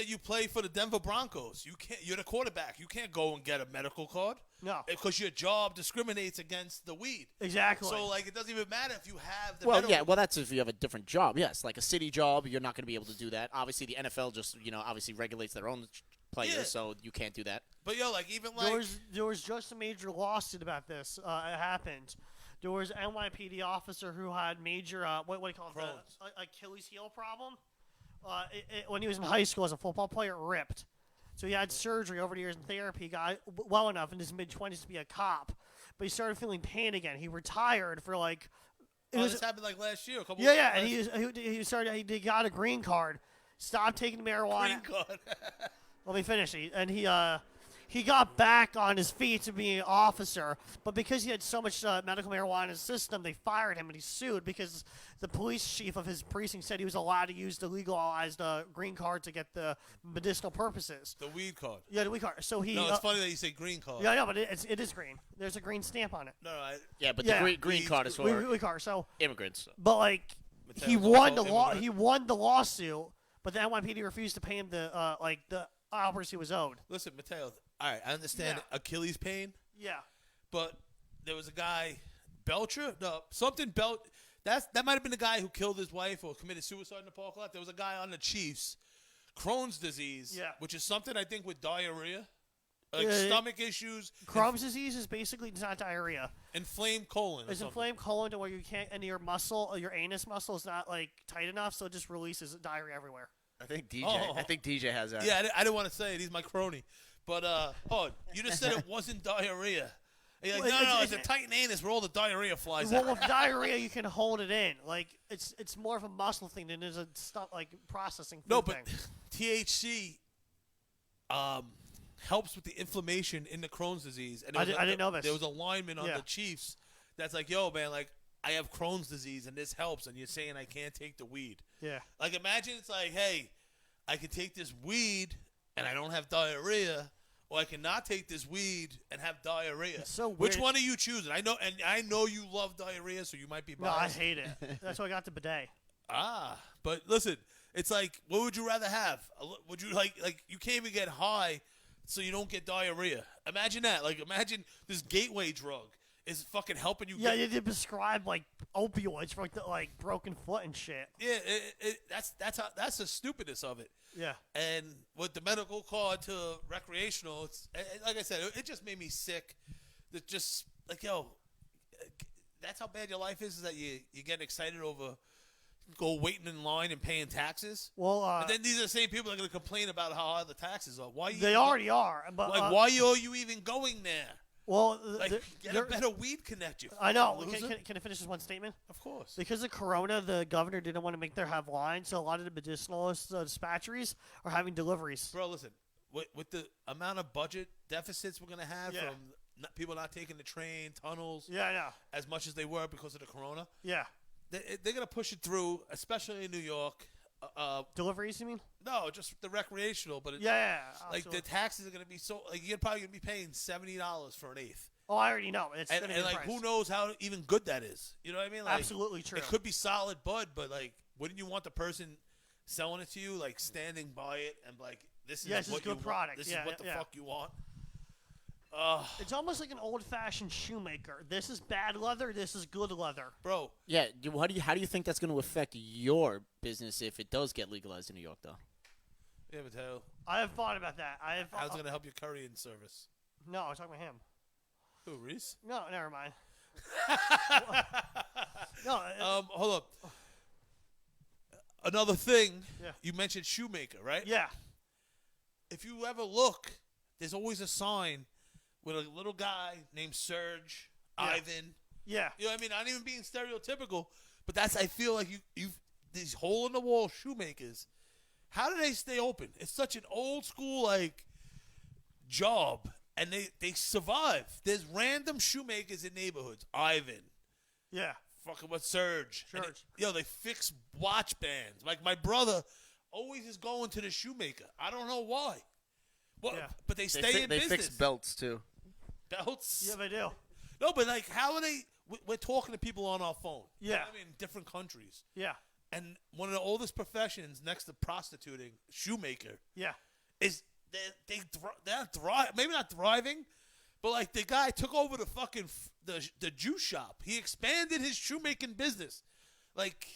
you play for the Denver Broncos. You can't. You're the quarterback. You can't go and get a medical card. No. Because your job discriminates against the weed. Exactly. So like it doesn't even matter if you have the Well, medical. yeah. Well, that's if you have a different job. Yes, like a city job, you're not going to be able to do that. Obviously, the NFL just obviously regulates their own players, Yeah. so you can't do that. But like even like there was just a major lawsuit about this. It happened. There was an NYPD officer who had major what do you call it? Crohn's. Achilles heel problem. When he was in high school as a football player, it ripped. So he had surgery over the years in therapy. He got well enough in his mid-20s to be a cop, but he started feeling pain again. He retired for like. this happened like last year. A couple. Yeah, and he got a green card. Stopped taking marijuana. green card. Let me finish. He got back on his feet to be an officer, but because he had so much medical marijuana in his system, they fired him and he sued because the police chief of his precinct said he was allowed to use the legalized green card to get the medicinal purposes. The weed card. Yeah, the weed card. So he. No, it's funny that you say green card. Yeah, I know, but it is green. There's a green stamp on it. No, Yeah, but Yeah. the green card is for Weed card. So, immigrants. but like, he Mateo's won the also law. immigrant. He won the lawsuit, but the NYPD refused to pay him the hours he was owed. Listen, Mateo. All right, I understand Yeah. Achilles pain, Yeah. but there was a guy, Belcher. No, something that might have been the guy who killed his wife or committed suicide in the parking lot. There was a guy on the Chiefs, Crohn's disease, Yeah. which is something I think with diarrhea, like Yeah, stomach issues, Crohn's disease is basically it's not diarrhea. inflamed colon. or It's something. inflamed colon to where you can't, and your anus muscle is not like tight enough, so it just releases diarrhea everywhere. I think DJ. Oh. I think DJ has that. Yeah, I didn't want to say it. He's my crony. But, you just said it wasn't diarrhea. And you're like, Well, no, it's a tight anus where all the diarrhea flies Well, out. with diarrhea, you can hold it in. Like it's more of a muscle thing than it is a stuff like processing food No, but thing. THC helps with the inflammation in the Crohn's disease. And I didn't know this. There was a lineman on Yeah. the Chiefs that's like, yo, man, like, I have Crohn's disease and this helps, and you're saying I can't take the weed. Yeah. Like, imagine it's like, hey, I can take this weed and I don't have diarrhea, or I cannot take this weed and have diarrhea. It's so Which weird. one are you choosing? I know you love diarrhea, so you might be No, I biased. hate it. That's why I got the bidet. But listen, it's like, what would you rather have? Would you like you can't even get high, so you don't get diarrhea? Imagine that. Like, imagine this gateway drug is fucking helping you. Yeah, you did prescribe like opioids for like broken foot and shit. Yeah, that's the stupidness of it. Yeah. And with the medical card to recreational, it's like I said, it just made me sick. That just like, yo, that's how bad your life is that you getting excited over go waiting in line and paying taxes. Well, And then these are the same people that are going to complain about how high the taxes are. Why they already are. But Like, why are you even going there? well, Like, get a better weed connect you. I know. loser. Can I finish this one statement? Of course. Because of Corona, the governor didn't want to make there have lines, so a lot of the medicinalist dispatcheries are having deliveries. Bro, listen, with the amount of budget deficits we're going to have Yeah. from people not taking the train, tunnels, Yeah, I know. as much as they were because of the corona, Yeah. they're going to push it through, especially in New York. Deliveries, you mean? No, just the recreational, but Yeah. like the absolutely. taxes are going to be so like you're probably going to be paying $70 for an eighth, Oh, I already know. It's and, gonna be and the like price. who knows how even good that is? You know what I mean? Like, Absolutely true. It could be solid bud, but like, wouldn't you want the person selling it to you like standing by it and like this is Yeah, this is what good you product. want? This Yeah, is what the yeah. fuck you want? It's almost like an old-fashioned shoemaker. This is bad leather. This is good leather. Bro, Yeah, how do you think that's going to affect your business if it does get legalized in New York, though? yeah, Mateo, I have thought about that. how's it going to help your currying service? No, I was talking about him. Who, Reese? No, never mind. No, Hold up. Another thing, Yeah. you mentioned shoemaker, right? yeah, If you ever look, there's always a sign with a little guy named Serge, Yeah. Ivan. yeah. You know what I mean? Not even being stereotypical, but that's, I feel like you've these hole in the wall shoemakers. How do they stay open? It's such an old school like job, and they survive. There's random shoemakers in neighborhoods. Ivan, Yeah. fucking what, Serge. And Serge. they fix watch bands. Like my brother always is going to the shoemaker. I don't know why. Well, Yeah. but they stay in they business. fix belts, too. Belts. Yeah, they do. No, but like, how are they? We're talking to people on our phone. You know Yeah. what I mean, in different countries. Yeah. And one of the oldest professions next to prostituting, shoemaker, Yeah. is they're maybe not thriving, but like the guy took over the fucking the juice shop. He expanded his shoemaking business. Like,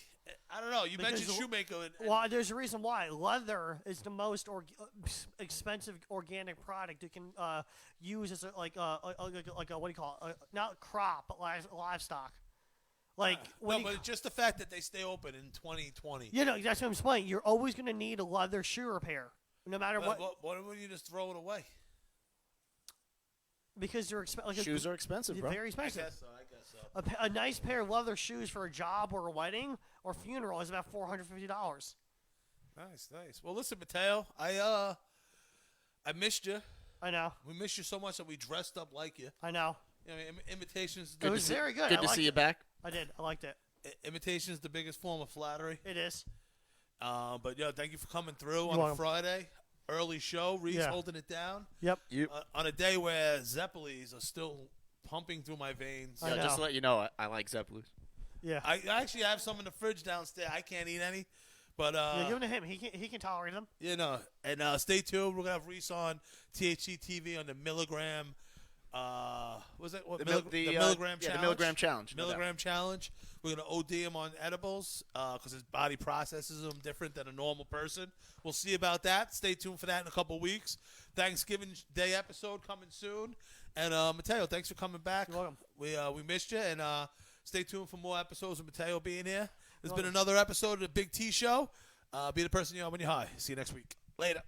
I don't know. You Because mentioned shoemaker. And Well, there's a reason why. Leather is the most expensive organic product you can use as a what do you call it? Not crop, but livestock. Like when no, but just the fact that they stay open in 2020. you know, that's what I'm saying. You're always going to need a leather shoe repair, no matter what, Why don't you just throw it away? because they're expensive. Shoes are expensive, bro. Very expensive. I guess so. A nice pair of leather shoes for a job or a wedding or funeral is about $450. Nice. Well, listen, Mateo, I missed you. I know. We missed you so much that we dressed up like you. I know. You know, invitations. It was very good. Good I to liked see you it. back. I did. I liked it. Imitation is the biggest form of flattery. It is. But yeah, thank you for coming through on welcome. a Friday. Early show. Reese Yeah. holding it down. Yep. On a day where Zeppelis are still pumping through my veins. I Yeah, just know. to let you know, I like Zeppelins. Yeah. I actually have some in the fridge downstairs. I can't eat any. But yeah, give them to him. He can tolerate them. you know, and stay tuned. We're gonna have Reese on THC TV on the milligram. Was it what, The milligram challenge? Yeah, the milligram challenge. no doubt. Milligram challenge. We're gonna OD him on edibles because his body processes them different than a normal person. We'll see about that. Stay tuned for that in a couple weeks. Thanksgiving Day episode coming soon. And Mateo, thanks for coming back. You're welcome. We missed you, and stay tuned for more episodes of Mateo being here. There's been another episode of the Big T Show. Be the person you are when you're high. See you next week. Later.